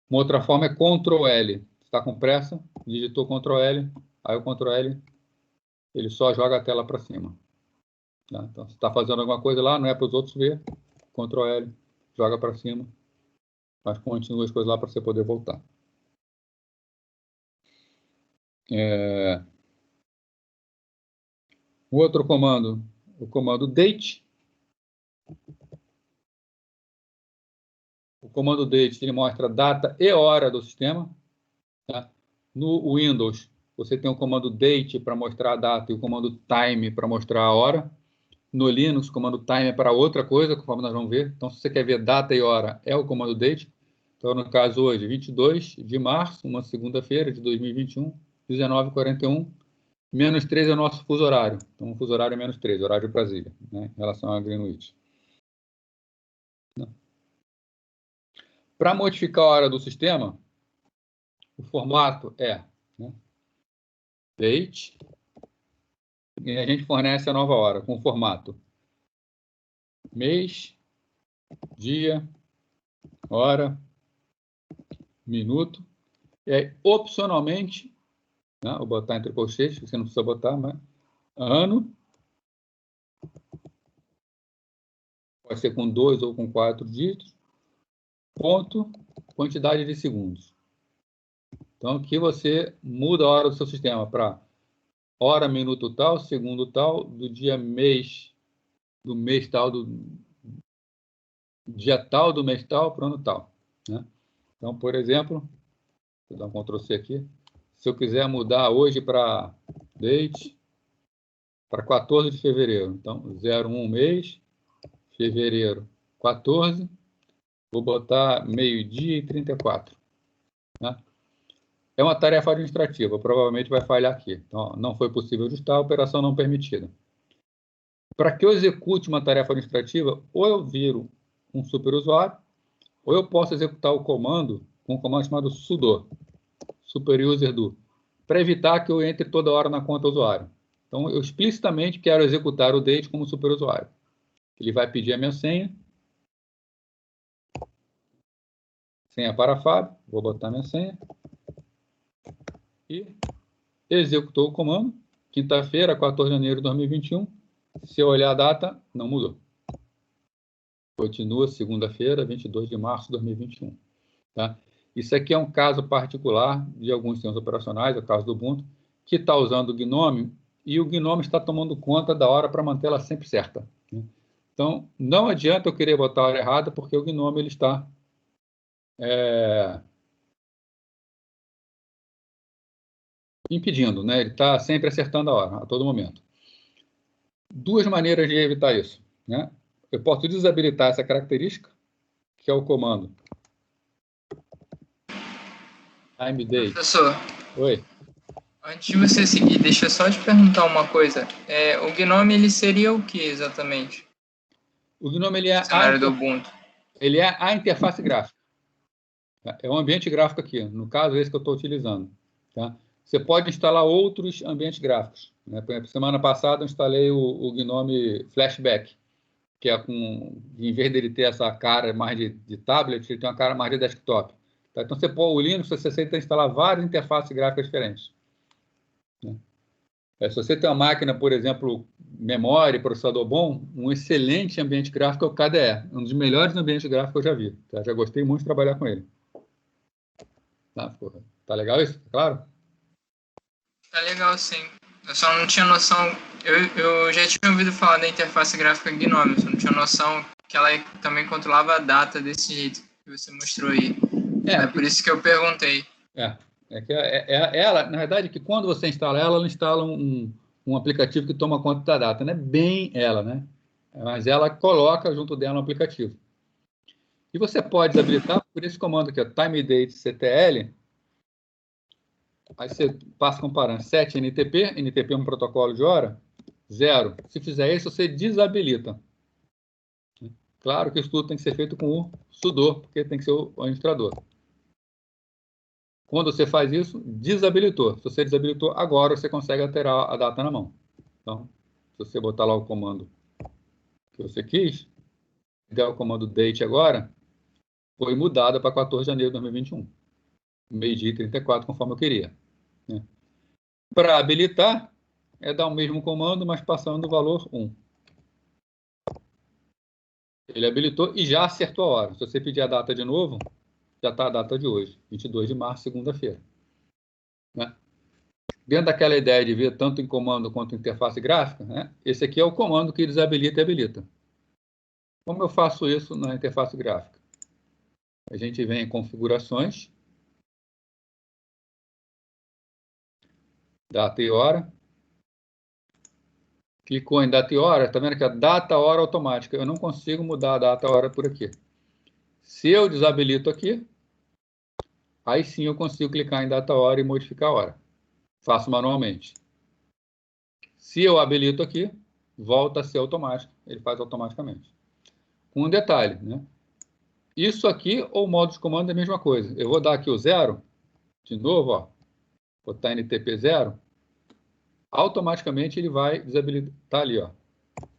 Speaker 1: Uma outra forma é Ctrl L. Está com pressa, digitou Ctrl L, aí o Ctrl L, ele só joga a tela para cima. Tá? Então, se está fazendo alguma coisa lá, não é para os outros ver, Ctrl L, joga para cima, mas continua as coisas lá para você poder voltar. O outro comando, o comando date. O comando date, ele mostra a data e hora do sistema. Tá? No Windows, você tem o comando date para mostrar a data e o comando time para mostrar a hora. No Linux, o comando time é para outra coisa, conforme nós vamos ver. Então, se você quer ver data e hora, é o comando date. Então, no caso hoje, 22 de março, uma segunda-feira de 2021, 19h41, menos 3 é o nosso fuso horário. Então, o fuso horário é menos 3, horário de Brasília, né, em relação a Greenwich. Para modificar a hora do sistema, o formato é, né, date, e a gente fornece a nova hora com o formato mês, dia, hora, minuto, e aí, opcionalmente, né, vou botar entre colchetes, você não precisa botar, mas ano, pode ser com 2 ou com 4 dígitos, ponto, quantidade de segundos. Então, aqui você muda a hora do seu sistema para hora, minuto tal, segundo tal, do dia mês, do mês tal, do dia tal, do mês tal, para o ano tal, né? Então, por exemplo, vou dar um Ctrl+C aqui. Se eu quiser mudar hoje para date, para 14 de fevereiro. Então, 01 mês, fevereiro 14, vou botar meio-dia e 34. Né? É uma tarefa administrativa, provavelmente vai falhar aqui. Então, não foi possível ajustar, a operação não permitida. Para que eu execute uma tarefa administrativa, ou eu viro um superusuário, ou eu posso executar o comando com um comando chamado sudo, superuser do, para evitar que eu entre toda hora na conta usuário. Então, eu explicitamente quero executar o date como superusuário. Ele vai pedir a minha senha. Senha para Fábio. Vou botar minha senha. E executou o comando. Quinta-feira, 14 de janeiro de 2021. Se eu olhar a data, não mudou. Continua segunda-feira, 22 de março de 2021. Tá? Isso aqui é um caso particular de alguns sistemas operacionais, é o caso do Ubuntu, que está usando o Gnome e o Gnome está tomando conta da hora para mantê-la sempre certa. Então, não adianta eu querer botar a hora errada, porque o Gnome ele está impedindo, né? Ele está sempre acertando a hora, a todo momento. Duas maneiras de evitar isso, né? Eu posso desabilitar essa característica, que é o comando time_date.
Speaker 3: Professor,
Speaker 1: Oi.
Speaker 3: antes de você seguir, deixa eu só te perguntar uma coisa. O Gnome, ele seria o que exatamente?
Speaker 1: O Gnome ele é,
Speaker 3: cenário do Ubuntu.
Speaker 1: Ele é a interface gráfica. É um ambiente gráfico aqui, no caso esse que eu estou utilizando. Tá? Você pode instalar outros ambientes gráficos. Né? Por exemplo, semana passada eu instalei o Gnome Flashback, que é com, em vez dele ter essa cara mais de tablet, ele tem uma cara mais de desktop. Tá? Então, você pode o Linux, você aceita instalar várias interfaces gráficas diferentes. Né? Se você tem uma máquina, por exemplo, memória e processador bom, um excelente ambiente gráfico é o KDE, um dos melhores ambientes gráficos que eu já vi. Tá? Já gostei muito de trabalhar com ele. Tá legal isso? Claro?
Speaker 3: Tá legal, sim. Eu só não tinha noção. Eu já tinha ouvido falar da interface gráfica Gnome, eu só não tinha noção que ela também controlava a data desse jeito que você mostrou aí. É por isso que eu perguntei.
Speaker 1: Ela, na verdade, que quando você instala ela instala um aplicativo que toma conta da data. Não é bem ela, né? Mas ela coloca junto dela um aplicativo. E você pode desabilitar por esse comando aqui, time_date_ctl. Aí você passa comparando 7 NTP, NTP é um protocolo de hora, 0. Se fizer isso, você desabilita. Claro que isso tudo tem que ser feito com o sudo, porque tem que ser o administrador. Quando você faz isso, desabilitou. Se você desabilitou, agora você consegue alterar a data na mão. Então, se você botar lá o comando que você quis, der o comando date agora, foi mudada para 14 de janeiro de 2021. Meio-dia e 34, conforme eu queria. Né? Para habilitar, é dar o mesmo comando, mas passando o valor 1. Ele habilitou e já acertou a hora. Se você pedir a data de novo, já está a data de hoje, 22 de março, segunda-feira. Né? Dentro daquela ideia de ver tanto em comando quanto em interface gráfica, né? Esse aqui é o comando que desabilita e habilita. Como eu faço isso na interface gráfica? A gente vem em configurações, data e hora, Clicou em data e hora, está vendo que é data, hora automática. Eu não consigo mudar a data, a hora por aqui. Se eu desabilito aqui, aí sim eu consigo clicar em data, hora e modificar a hora. Faço manualmente. Se eu habilito aqui, volta a ser automático. Ele faz automaticamente. Com um detalhe, né? Isso aqui ou modo de comando é a mesma coisa. Eu vou dar aqui o 0, de novo, ó. Botar NTP 0. Automaticamente ele vai desabilitar. Tá ali, ó.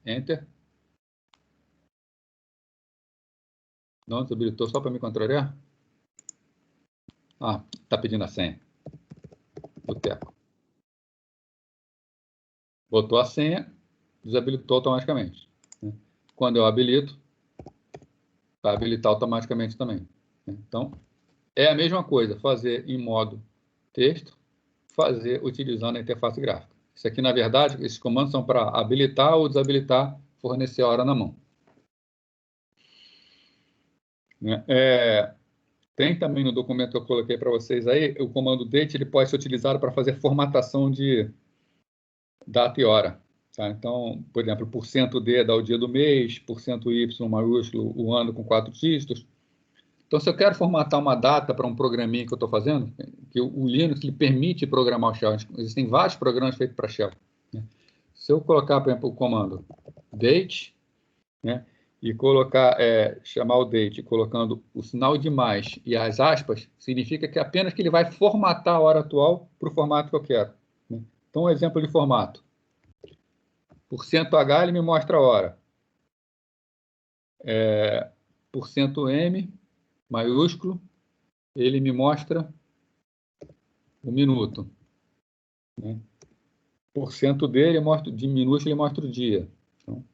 Speaker 1: Enter. Não desabilitou só para me contrariar? Ah, tá pedindo a senha. Boteco. Botou a senha, desabilitou automaticamente. Quando eu habilito, vai habilitar automaticamente também. Então, é a mesma coisa, fazer em modo texto, fazer utilizando a interface gráfica. Isso aqui, na verdade, esses comandos são para habilitar ou desabilitar, fornecer a hora na mão. Tem também no documento que eu coloquei para vocês aí, o comando date ele pode ser utilizado para fazer formatação de data e hora. Tá? Então, por exemplo, %D dá o dia do mês, %Y maiúsculo, o ano com 4 dígitos. Então, se eu quero formatar uma data para um programinha que eu estou fazendo, que o Linux ele permite programar o Shell. Existem vários programas feitos para Shell. Né? Se eu colocar, por exemplo, o comando date, né, e colocar, chamar o date colocando o sinal de mais e as aspas, significa que apenas que ele vai formatar a hora atual para o formato que eu quero. Né? Então, um exemplo de formato. %H ele me mostra a hora. %M maiúsculo, ele me mostra o minuto. Né? %D ele mostra, de minúsculo ele mostra o dia. Então,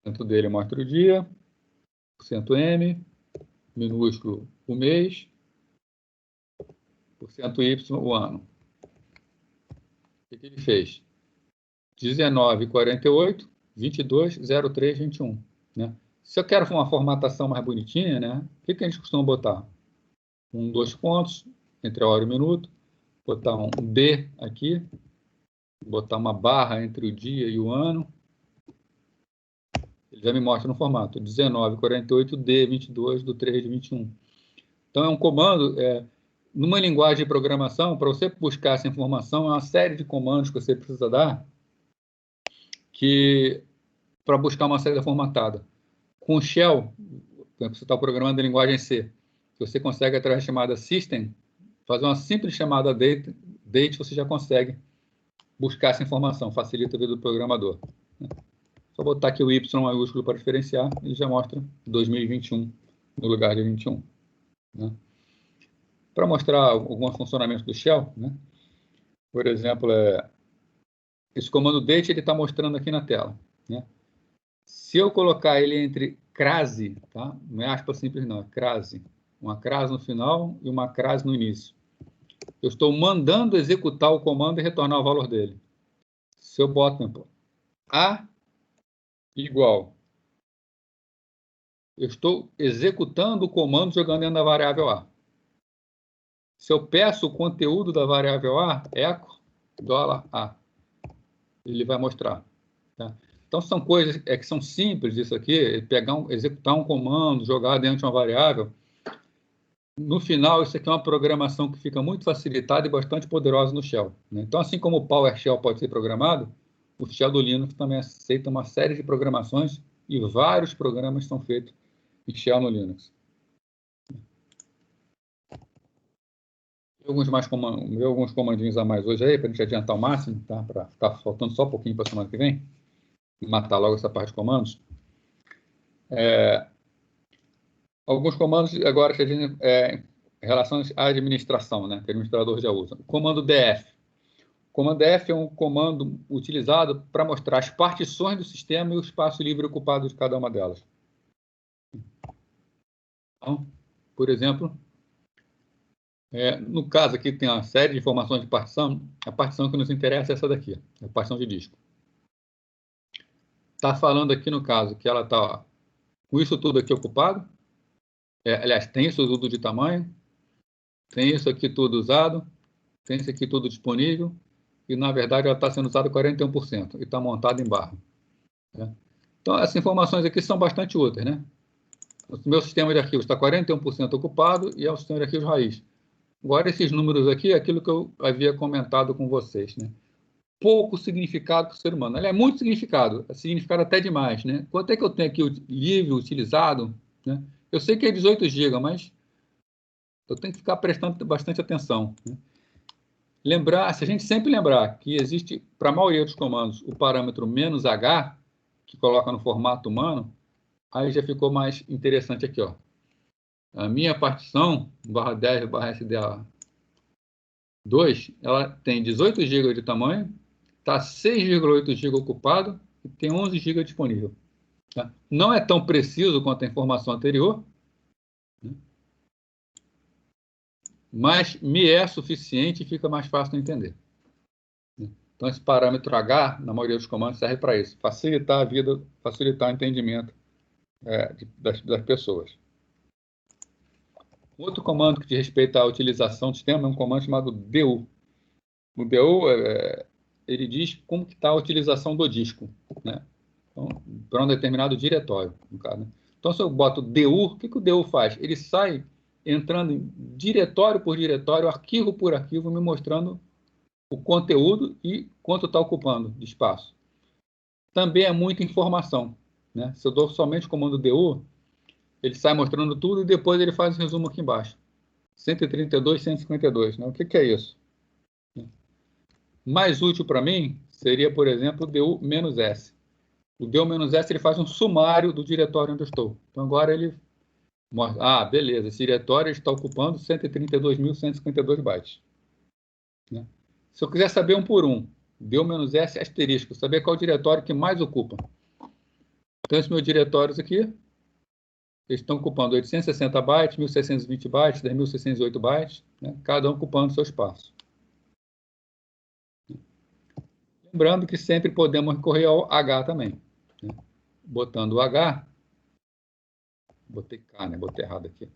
Speaker 1: %D ele mostra o dia, %M, minúsculo o mês, %Y o ano. O que ele fez? 19:48, 22, 03, 21. Né? Se eu quero uma formatação mais bonitinha, né? O que a gente costuma botar? 2 pontos entre a hora e o minuto, botar um D aqui, botar uma barra entre o dia e o ano. Ele já me mostra no formato 19:48, D 22 do 3 de 21. Então é um comando, numa linguagem de programação, para você buscar essa informação, é uma série de comandos que você precisa dar para buscar uma saída formatada. Com o Shell, por exemplo, você está programando em linguagem C, você consegue, através da chamada system, fazer uma simples chamada date, você já consegue buscar essa informação, facilita a vida do programador. Só botar aqui o Y maiúsculo para diferenciar, ele já mostra 2021 no lugar de 21. Né? Para mostrar alguns funcionamentos do Shell, né? Por exemplo, esse comando date ele está mostrando aqui na tela. Né? Se eu colocar ele entre crase, tá? Não é aspa simples não, é crase. Uma crase no final e uma crase no início. Eu estou mandando executar o comando e retornar o valor dele. Se eu boto, por exemplo, A igual, eu estou executando o comando jogando dentro da variável A. Se eu peço o conteúdo da variável A, echo $A, ele vai mostrar. Tá? Então, são coisas que são simples, isso aqui, executar um comando, jogar dentro de uma variável. No final, isso aqui é uma programação que fica muito facilitada e bastante poderosa no Shell. Né? Então, assim como o PowerShell pode ser programado, o Shell do Linux também aceita uma série de programações e vários programas são feitos em Shell no Linux. Alguns comandinhos a mais hoje aí, para a gente adiantar o máximo, tá? Para ficar faltando só um pouquinho para a semana que vem, matar logo essa parte de comandos. Alguns comandos agora que a gente, em relação à administração, né? Que o administrador já usa. O comando DF. O comando DF é um comando utilizado para mostrar as partições do sistema e o espaço livre ocupado de cada uma delas. Então, por exemplo, no caso aqui tem uma série de informações de partição. A partição que nos interessa é essa daqui, a partição de disco. Está falando aqui no caso que ela está com isso tudo aqui ocupado. Aliás, tem isso tudo de tamanho, tem isso aqui tudo usado, tem isso aqui tudo disponível, e, na verdade, ela está sendo usada 41% e está montada em barra. Né? Então, essas informações aqui são bastante úteis, né? O meu sistema de arquivos está 41% ocupado e é o sistema de arquivos raiz. Agora, esses números aqui é aquilo que eu havia comentado com vocês, né? Pouco significado para o ser humano. Ele é muito significado, é significado até demais, né? Quanto é que eu tenho aqui livre, utilizado, né? Eu sei que é 18 GB, mas eu tenho que ficar prestando bastante atenção, né? Lembrar, se a gente sempre lembrar que existe, para a maioria dos comandos, o parâmetro "-h", que coloca no formato humano, aí já ficou mais interessante aqui, ó. A minha partição, /10 /SDA2, ela tem 18 GB de tamanho, está 6,8 GB ocupado e tem 11 GB disponível. Tá? Não é tão preciso quanto a informação anterior, né? Mas me é suficiente e fica mais fácil de entender. Então, esse parâmetro H, na maioria dos comandos, serve para isso, facilitar a vida, facilitar o entendimento das pessoas. Outro comando que diz respeito à utilização do sistema é um comando chamado DU. O DU, ele diz como está a utilização do disco, né? Então, para um determinado diretório, no caso, né? Então, se eu boto DU, o que o DU faz? Ele sai entrando em diretório por diretório, arquivo por arquivo, me mostrando o conteúdo e quanto está ocupando de espaço. Também é muita informação, né? Se eu dou somente o comando DU, ele sai mostrando tudo e depois ele faz um resumo aqui embaixo. 132, 152, né? O que é isso? Mais útil para mim seria, por exemplo, o DU-S. O DU-S ele faz um sumário do diretório onde eu estou. Então, agora ele mostra, beleza, esse diretório está ocupando 132.152 bytes. Né? Se eu quiser saber um por um, DU-S asterisco, saber qual é o diretório que mais ocupa. Então, esses meus diretórios aqui, eles estão ocupando 860 bytes, 1.620 bytes, 10.608 bytes, né? Cada um ocupando seu espaço. Lembrando que sempre podemos recorrer ao H também. Né? Botando o H, botei K, né? Botei errado aqui.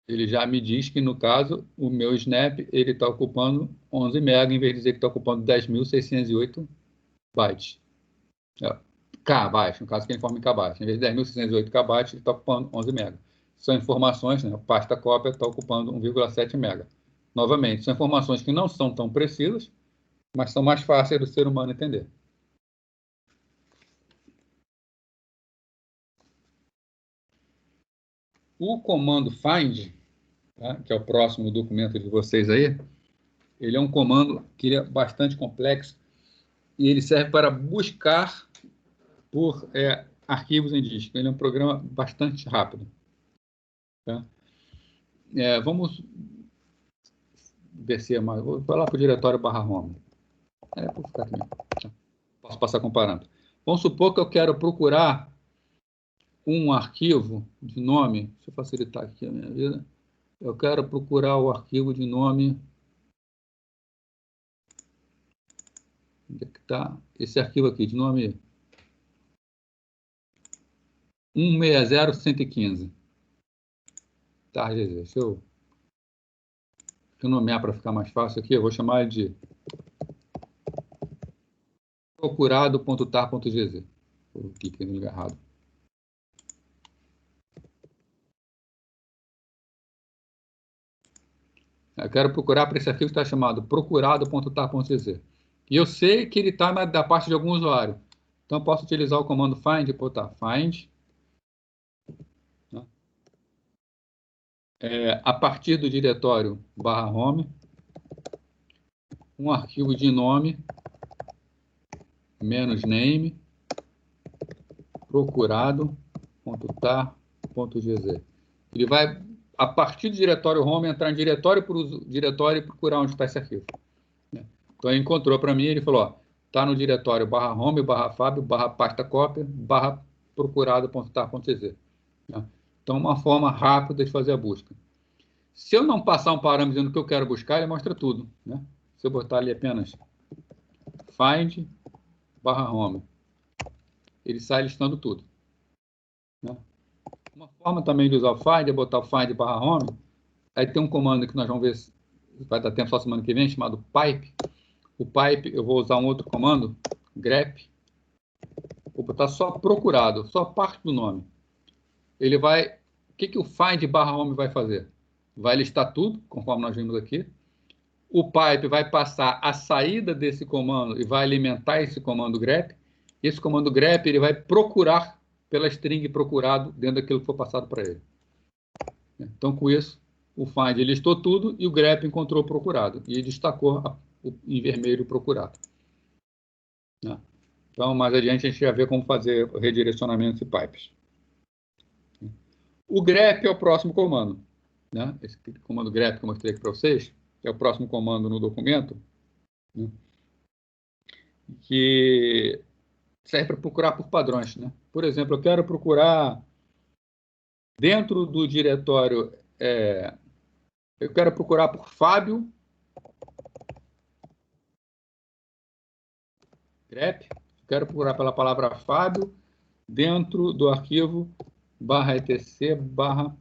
Speaker 1: Ele já me diz que, no caso, o meu snap ele está ocupando 11 MB, em vez de dizer que está ocupando 10.608 bytes. K bytes, no caso que é em forma em K bytes. Em vez de 10.608 K bytes, ele está ocupando 11 MB. São informações, né? A pasta cópia está ocupando 1,7 MB. Novamente, são informações que não são tão precisas, mas são mais fáceis do ser humano entender. O comando find, tá, que é o próximo documento de vocês aí, ele é um comando que é bastante complexo e ele serve para buscar por arquivos em disco. Ele é um programa bastante rápido. Tá? Vamos descer mais. Vou lá para o diretório /home. Vou ficar aqui mesmo. Tá? Posso passar comparando. Vamos supor que eu quero procurar um arquivo de nome. Deixa eu facilitar aqui a minha vida. Eu quero procurar o arquivo de nome. Onde é que está? Esse arquivo aqui, de nome 160.115. Tá, deixa eu nomear para ficar mais fácil aqui. Eu vou chamar de procurado.tar.gz. Eu cliquei no lugar errado. Eu quero procurar para esse arquivo que está chamado procurado.tar.gz. E eu sei que ele está da parte de algum usuário. Então, eu posso utilizar o comando find, botar find. A partir do diretório /home, um arquivo de nome, -name, procurado.tar.gz. Ele vai, a partir do diretório home, entrar em diretório por diretório e procurar onde está esse arquivo. Então, ele encontrou para mim, ele falou, está no diretório /home, /fab, /pasta cópia, /procurado.tar.gz. Então, uma forma rápida de fazer a busca. Se eu não passar um parâmetro dizendo que eu quero buscar, ele mostra tudo. Né? Se eu botar ali apenas find /home, ele sai listando tudo. Né? Uma forma também de usar o find é botar o find /home, aí tem um comando que nós vamos ver vai dar tempo só semana que vem, chamado pipe. O pipe, eu vou usar um outro comando, grep. Vou botar só procurado, só parte do nome. Ele vai... O que o find /home vai fazer? Vai listar tudo, conforme nós vimos aqui. O pipe vai passar a saída desse comando e vai alimentar esse comando grep. Esse comando grep ele vai procurar pela string procurado dentro daquilo que for passado para ele. Então, com isso, o find listou tudo e o grep encontrou o procurado. E destacou em vermelho o procurado. Então, mais adiante, a gente vai ver como fazer redirecionamento de pipes. O grep é o próximo comando. Esse comando grep que eu mostrei aqui para vocês, que é o próximo comando no documento, que serve para procurar por padrões. Por exemplo, eu quero procurar dentro do diretório, eu quero procurar por Fábio, grep, quero procurar pela palavra Fábio dentro do arquivo /etc/wd.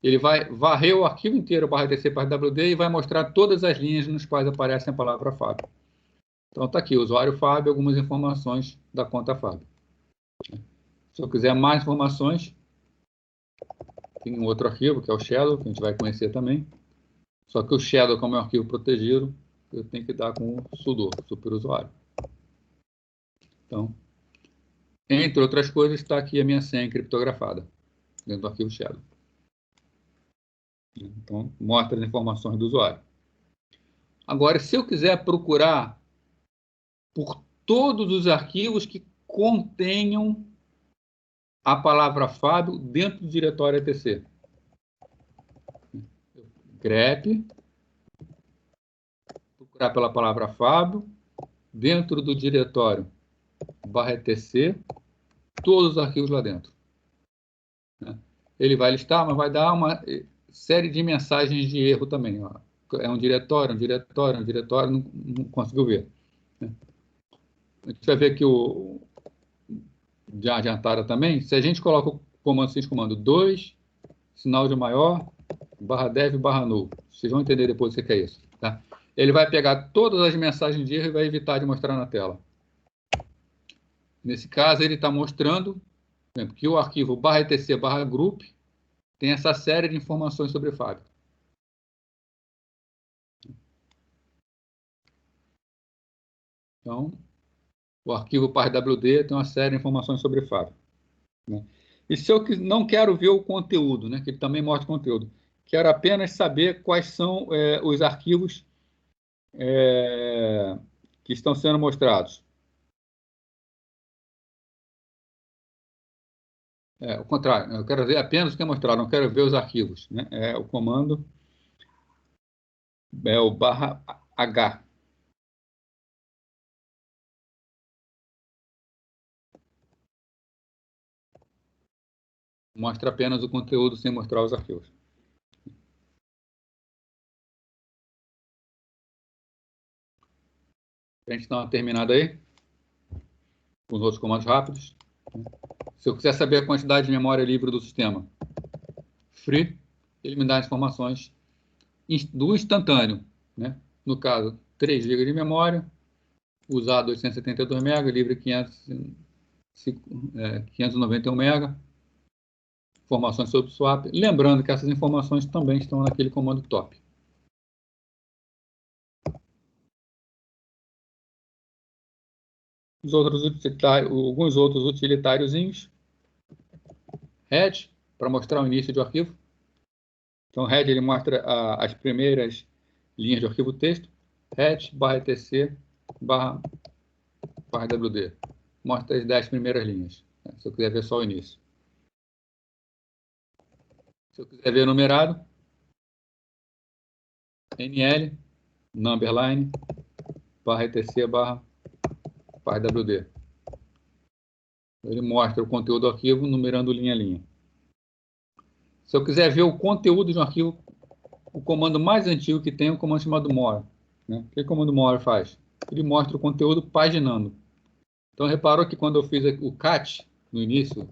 Speaker 1: Ele vai varrer o arquivo inteiro /etc/wd e vai mostrar todas as linhas nas quais aparece a palavra Fábio. Então, está aqui, usuário Fábio, algumas informações da conta Fábio. Se eu quiser mais informações, tem um outro arquivo, que é o Shadow, que a gente vai conhecer também. Só que o Shadow, como é um arquivo protegido, eu tenho que dar com o sudo, superusuário. Então, entre outras coisas, está aqui a minha senha criptografada, dentro do arquivo Shadow. Então, mostra as informações do usuário. Agora, se eu quiser procurar por todos os arquivos que contenham a palavra Fábio dentro do diretório etc. grep, procurar pela palavra Fábio dentro do diretório /etc, todos os arquivos lá dentro. Ele vai listar, mas vai dar uma série de mensagens de erro também. É um diretório, não conseguiu ver. A gente vai ver aqui de adiantada também, se a gente coloca o comando sem comando 2, sinal de maior, /dev /null. Vocês vão entender depois o que é isso. Tá? Ele vai pegar todas as mensagens de erro e vai evitar de mostrar na tela. Nesse caso, ele está mostrando que o arquivo /etc/group tem essa série de informações sobre Fábio. Então, o arquivo parwd tem uma série de informações sobre Fábio. E se eu não quero ver o conteúdo, que ele também mostra o conteúdo, quero apenas saber quais são os arquivos que estão sendo mostrados. O contrário, eu quero ver apenas o que é mostrado, não quero ver os arquivos. O comando é o /h. Mostra apenas o conteúdo sem mostrar os arquivos. A gente dá uma terminada aí, com os outros comandos rápidos. Se eu quiser saber a quantidade de memória livre do sistema, free, ele me dá as informações do instantâneo. No caso, 3 GB de memória, usado 872 MB, livre 591 MB. Informações sobre swap. Lembrando que essas informações também estão naquele comando top. Alguns outros utilitáriozinhos. Head, para mostrar o início do arquivo. Então, o head ele mostra as primeiras linhas de arquivo texto. Head /etc /wd. Mostra as 10 primeiras linhas. Se eu quiser ver só o início. Se eu quiser ver numerado, NL, numberline, /etc /wd. Ele mostra o conteúdo do arquivo numerando linha a linha. Se eu quiser ver o conteúdo de um arquivo, o comando mais antigo que tem é o comando chamado more. O que o comando more faz? Ele mostra o conteúdo paginando. Então, reparou que quando eu fiz o cat, no início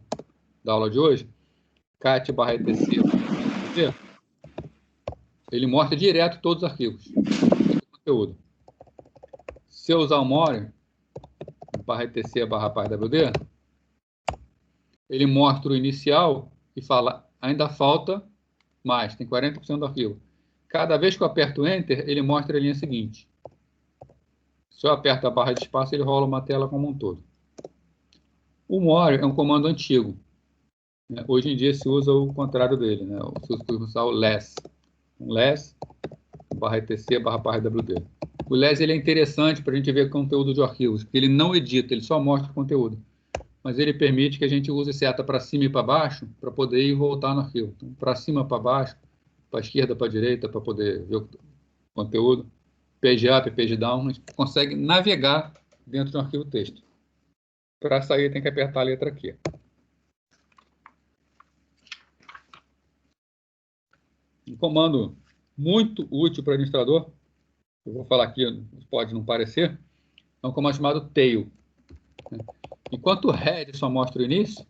Speaker 1: da aula de hoje, cat /etc, ele mostra direto todos os arquivos, conteúdo. Se eu usar o more, /etc/pardwd, ele mostra o inicial e fala, ainda falta mais, tem 40% do arquivo. Cada vez que eu aperto Enter, ele mostra a linha seguinte. Se eu aperto a barra de espaço, ele rola uma tela como um todo. O more é um comando antigo. Hoje em dia se usa o contrário dele, né? Se usa o less. Less, /etc/pardwd. O less ele é interessante para a gente ver conteúdo de arquivos, porque ele não edita, ele só mostra o conteúdo. Mas ele permite que a gente use seta para cima e para baixo para poder ir e voltar no arquivo. Então, para cima, para baixo, para a esquerda, para a direita, para poder ver o conteúdo. Page up, page down, a gente consegue navegar dentro de um arquivo texto. Para sair, tem que apertar a letra Q. Um comando muito útil para o administrador, eu vou falar aqui, pode não parecer, é um comando chamado tail. Enquanto o head só mostra o início,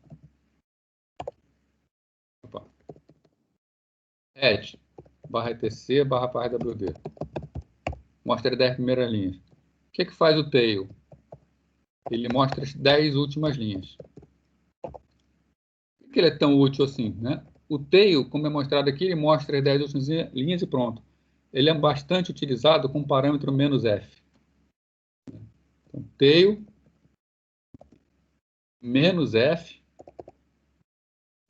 Speaker 1: head, /etc/pardwd, mostra as 10 primeiras linhas. O que faz o tail? Ele mostra as 10 últimas linhas. Por que ele é tão útil assim, né? O tail, como é mostrado aqui, ele mostra as 10 últimas linhas e pronto. Ele é bastante utilizado com o parâmetro "-f". Então, tail, "-f",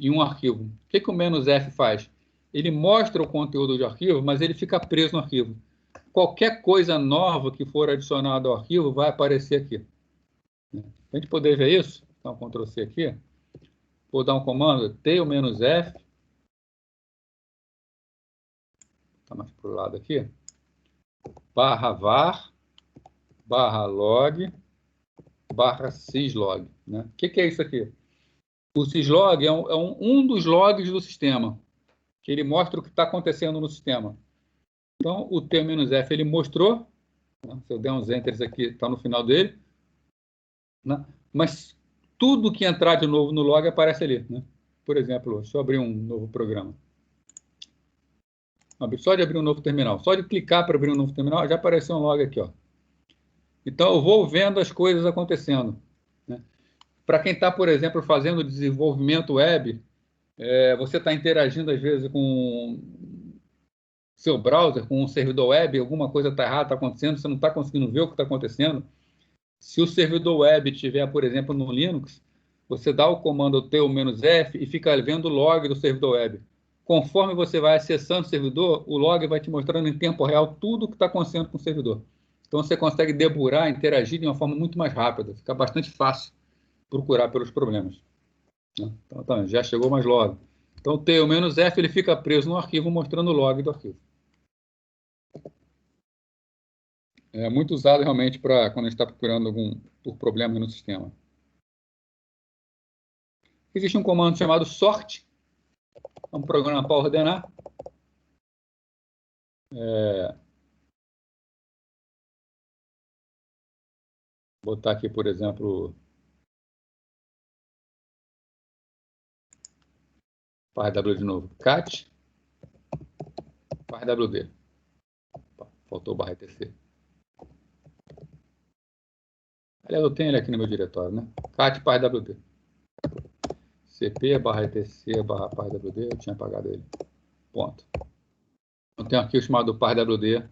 Speaker 1: e um arquivo. O que o "-f" faz? Ele mostra o conteúdo do arquivo, mas ele fica preso no arquivo. Qualquer coisa nova que for adicionada ao arquivo vai aparecer aqui. Para a gente poder ver isso, então Ctrl C aqui, vou dar um comando, tail "-f", está mais para o lado aqui, /var, /log, /syslog. Né? O que é isso aqui? O syslog é um dos logs do sistema, que ele mostra o que está acontecendo no sistema. Então, o tail-f ele mostrou, né? Se eu der uns enters aqui, está no final dele, né? Mas tudo que entrar de novo no log aparece ali. Né? Por exemplo, deixa eu abrir um novo programa. Só de abrir um novo terminal, só de clicar para abrir um novo terminal, já apareceu um log aqui. Ó. Então, eu vou vendo as coisas acontecendo. Né? Para quem está, por exemplo, fazendo desenvolvimento web, você está interagindo, às vezes, com seu browser, com um servidor web, alguma coisa está errada, está acontecendo, você não está conseguindo ver o que está acontecendo. Se o servidor web estiver, por exemplo, no Linux, você dá o comando tail-f e fica vendo o log do servidor web. Conforme você vai acessando o servidor, o log vai te mostrando em tempo real tudo o que está acontecendo com o servidor. Então, você consegue deburar, interagir de uma forma muito mais rápida. Fica bastante fácil procurar pelos problemas. Então, tá, já chegou mais log. Então, o tail-f ele fica preso no arquivo, mostrando o log do arquivo. É muito usado realmente para quando a gente está procurando por problema no sistema. Existe um comando chamado sort. É um programa para ordenar. Vou botar aqui, por exemplo, pardw de novo. Cat, pardwd. Faltou o /etc. Aliás, eu tenho ele aqui no meu diretório, né? Cat, pardwd. cp/etc/pardwd, eu tinha apagado ele. Ponto. Eu tenho aqui o chamado pardwd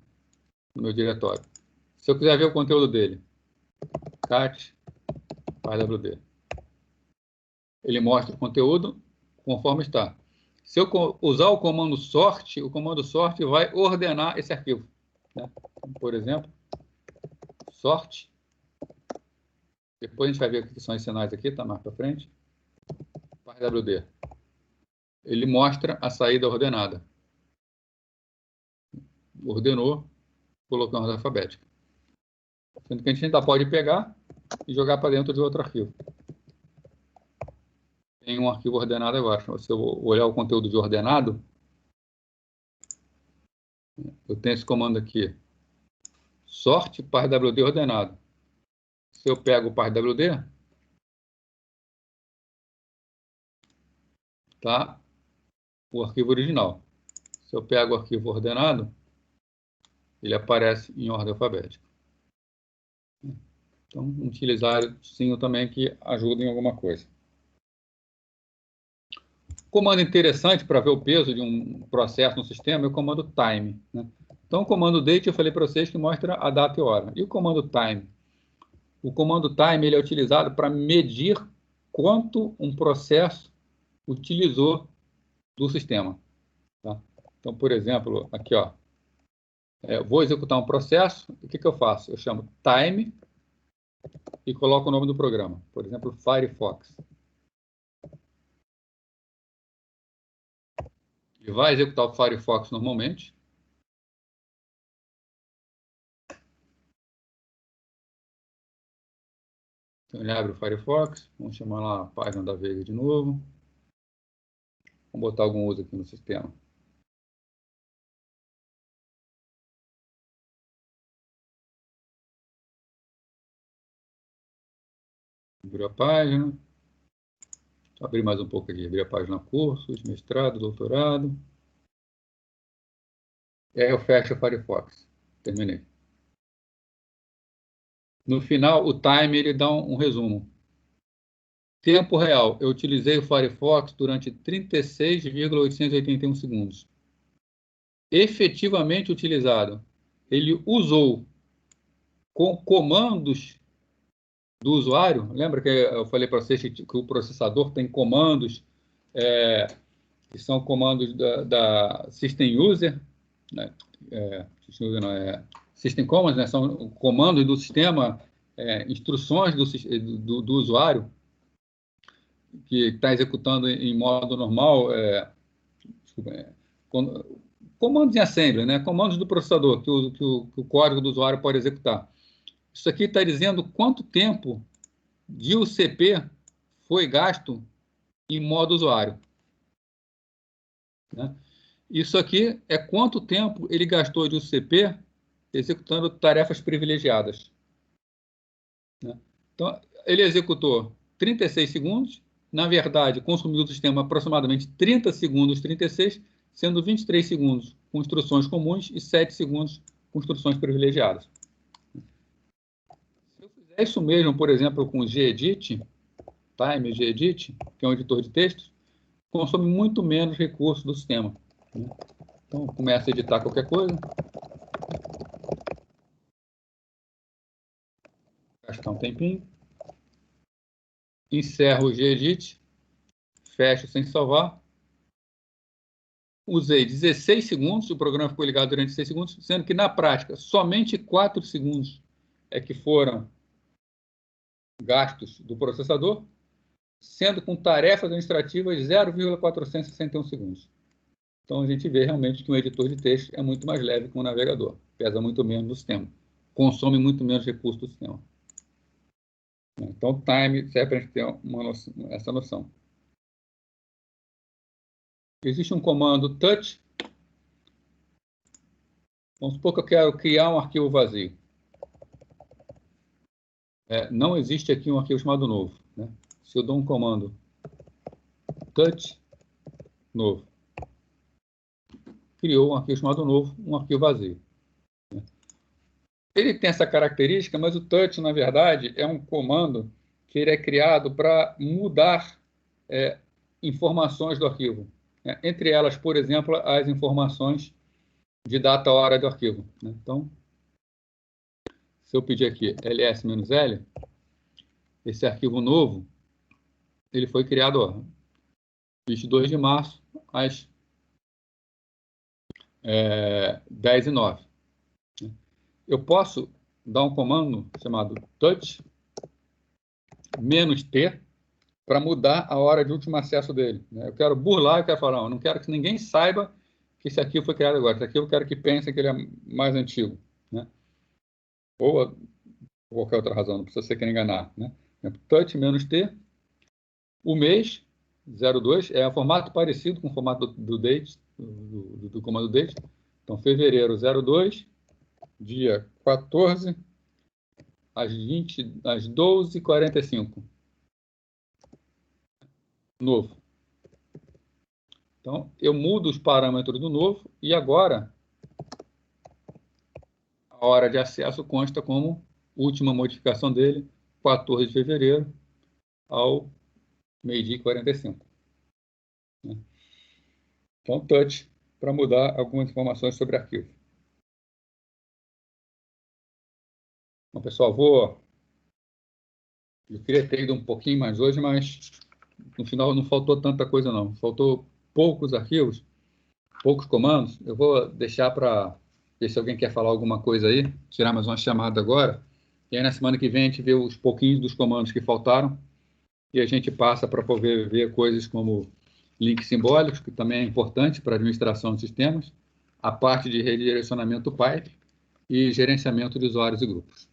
Speaker 1: no meu diretório. Se eu quiser ver o conteúdo dele, cat, pardwd. Ele mostra o conteúdo conforme está. Se eu usar o comando sort vai ordenar esse arquivo. Né? Por exemplo, sort. Depois a gente vai ver o que são os sinais aqui, tá mais para frente. pardwd. Ele mostra a saída ordenada. Ordenou, colocou na ordem alfabética. Sendo que a gente ainda pode pegar e jogar para dentro de outro arquivo. Tem um arquivo ordenado agora. Se eu olhar o conteúdo de ordenado, eu tenho esse comando aqui. Sort pardwd ordenado. Se eu pego o pardwd, tá o arquivo original. Se eu pego o arquivo ordenado, ele aparece em ordem alfabética. Então, um utilizário também que ajuda em alguma coisa. Comando interessante para ver o peso de um processo no sistema é o comando time, né? Então, o comando date, eu falei para vocês que mostra a data e hora. E o comando time? O comando time ele é utilizado para medir quanto um processo utilizou do sistema. Tá? Então, por exemplo, aqui, ó, vou executar um processo, o que eu faço? Eu chamo time e coloco o nome do programa. Por exemplo, Firefox. Ele vai executar o Firefox normalmente. Então, ele abre o Firefox. Vamos chamar lá a página da Veiga de novo. Vamos botar algum uso aqui no sistema. Abriu a página. Vou abrir mais um pouco aqui. Abrir a página cursos, mestrado, doutorado. E aí eu fecho o Firefox. Terminei. No final, o time ele dá um resumo. Tempo real. Eu utilizei o Firefox durante 36,881 segundos. Efetivamente utilizado. Ele usou com comandos do usuário. Lembra que eu falei para vocês que o processador tem comandos que são comandos da System User, né? System Commands, né? São comandos do sistema, instruções do usuário que está executando em modo normal, comandos em assembly, né? Comandos do processador que o código do usuário pode executar. Isso aqui está dizendo quanto tempo de UCP foi gasto em modo usuário, né? Isso aqui é quanto tempo ele gastou de UCP executando tarefas privilegiadas, né? Então, ele executou 36 segundos, na verdade, consumiu do sistema aproximadamente 30 segundos, 36, sendo 23 segundos com instruções comuns e 7 segundos com instruções privilegiadas. Se eu fizer isso mesmo, por exemplo, com o gedit, Time gedit, que é um editor de textos, consome muito menos recursos do sistema, né? Então, começa a editar qualquer coisa. Gastar um tempinho. Encerro o gedit. Fecho sem salvar. Usei 16 segundos, o programa ficou ligado durante 16 segundos, sendo que, na prática, somente 4 segundos é que foram gastos do processador, sendo com tarefas administrativas 0,461 segundos. Então, a gente vê realmente que um editor de texto é muito mais leve que um navegador. Pesa muito menos no sistema. Consome muito menos recursos do sistema. Então, time serve para a gente ter essa noção. Existe um comando touch. Vamos supor que eu quero criar um arquivo vazio. Não existe aqui um arquivo chamado novo, né? Se eu dou um comando touch novo, criou um arquivo chamado novo, um arquivo vazio. Ele tem essa característica, mas o touch, na verdade, é um comando que ele é criado para mudar informações do arquivo, né? Entre elas, por exemplo, as informações de data hora do arquivo, né? Então, se eu pedir aqui ls-l, esse arquivo novo, ele foi criado, ó, 22 de março, às 10h09. Eu posso dar um comando chamado touch -t para mudar a hora de último acesso dele, né? Eu quero burlar, eu quero falar, não, eu não quero que ninguém saiba que esse arquivo foi criado agora. Esse arquivo eu quero que pense que ele é mais antigo, né? Ou qualquer outra razão, não precisa ser quem enganar, né? Touch -t, o mês 02 é um formato parecido com o formato do date, do comando date. Então, fevereiro 02, dia 14, às 12h45. Novo. Então, eu mudo os parâmetros do novo e agora a hora de acesso consta como última modificação dele, 14 de fevereiro, ao meio-dia e 45. Então, touch para mudar algumas informações sobre arquivo. Então, pessoal, eu queria ter ido um pouquinho mais hoje, mas no final não faltou tanta coisa, não. Faltou poucos arquivos, poucos comandos. Eu vou deixar para ver se alguém quer falar alguma coisa aí, tirar mais uma chamada agora. E aí, na semana que vem, a gente vê os pouquinhos dos comandos que faltaram e a gente passa para poder ver coisas como links simbólicos, que também é importante para a administração de sistemas, a parte de redirecionamento pipe e gerenciamento de usuários e grupos.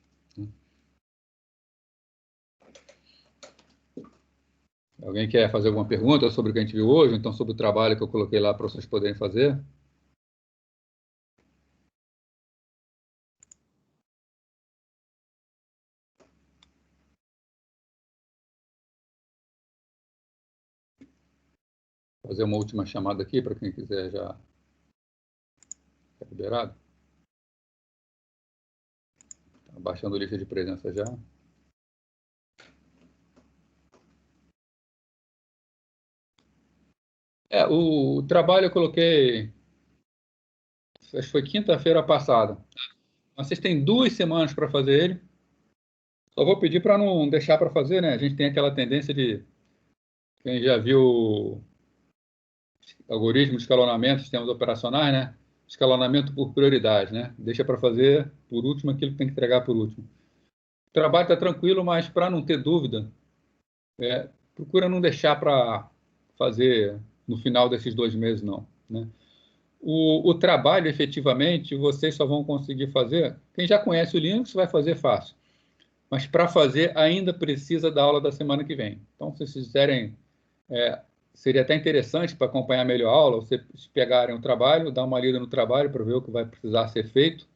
Speaker 1: Alguém quer fazer alguma pergunta sobre o que a gente viu hoje, ou então sobre o trabalho que eu coloquei lá para vocês poderem fazer? Vou fazer uma última chamada aqui para quem quiser já. Está liberado? Tá baixando a lista de presença já. O trabalho eu coloquei, acho que foi quinta-feira passada. Vocês têm 2 semanas para fazer ele. Só vou pedir para não deixar para fazer, né? A gente tem aquela tendência de, quem já viu algoritmo de escalonamento, sistemas operacionais, né? Escalonamento por prioridade, né? Deixa para fazer por último aquilo que tem que entregar por último. O trabalho está tranquilo, mas para não ter dúvida, procura não deixar para fazer no final desses 2 meses, não, né? O trabalho, efetivamente, vocês só vão conseguir fazer... Quem já conhece o Linux vai fazer fácil. Mas para fazer, ainda precisa da aula da semana que vem. Então, se vocês quiserem... seria até interessante para acompanhar melhor a aula, vocês pegarem o trabalho, dar uma lida no trabalho para ver o que vai precisar ser feito.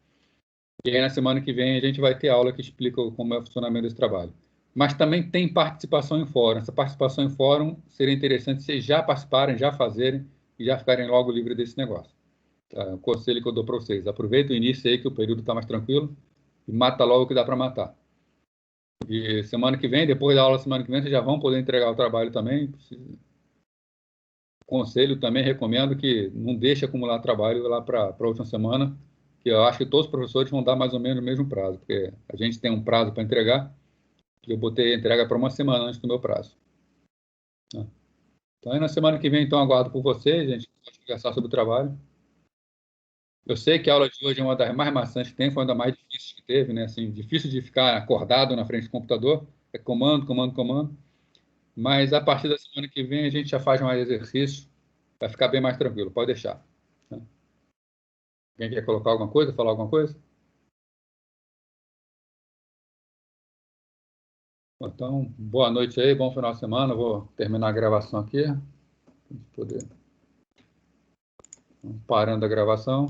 Speaker 1: E aí, na semana que vem, a gente vai ter aula que explica como é o funcionamento desse trabalho. Mas também tem participação em fórum. Essa participação em fórum seria interessante vocês já participarem, já fazerem e já ficarem logo livres desse negócio. Tá? O conselho que eu dou para vocês. Aproveita o início aí, que o período está mais tranquilo, e mata logo o que dá para matar. E semana que vem, depois da aula semana que vem, vocês já vão poder entregar o trabalho também. Conselho também, recomendo que não deixe acumular trabalho lá para a última semana, que eu acho que todos os professores vão dar mais ou menos o mesmo prazo, porque a gente tem um prazo para entregar, e eu botei a entrega para uma semana antes do meu prazo. Então, aí na semana que vem, então, aguardo por vocês, a gente pode conversar sobre o trabalho. Eu sei que a aula de hoje é uma das mais maçantes que tem, foi uma das mais difíceis que teve, né? Assim, difícil de ficar acordado na frente do computador, é comando, comando, comando. Mas a partir da semana que vem a gente já faz mais exercício, vai ficar bem mais tranquilo, pode deixar. Né? Alguém quer colocar alguma coisa, falar alguma coisa? Então, boa noite aí, bom final de semana. Vou terminar a gravação aqui. Poder. Parando a gravação.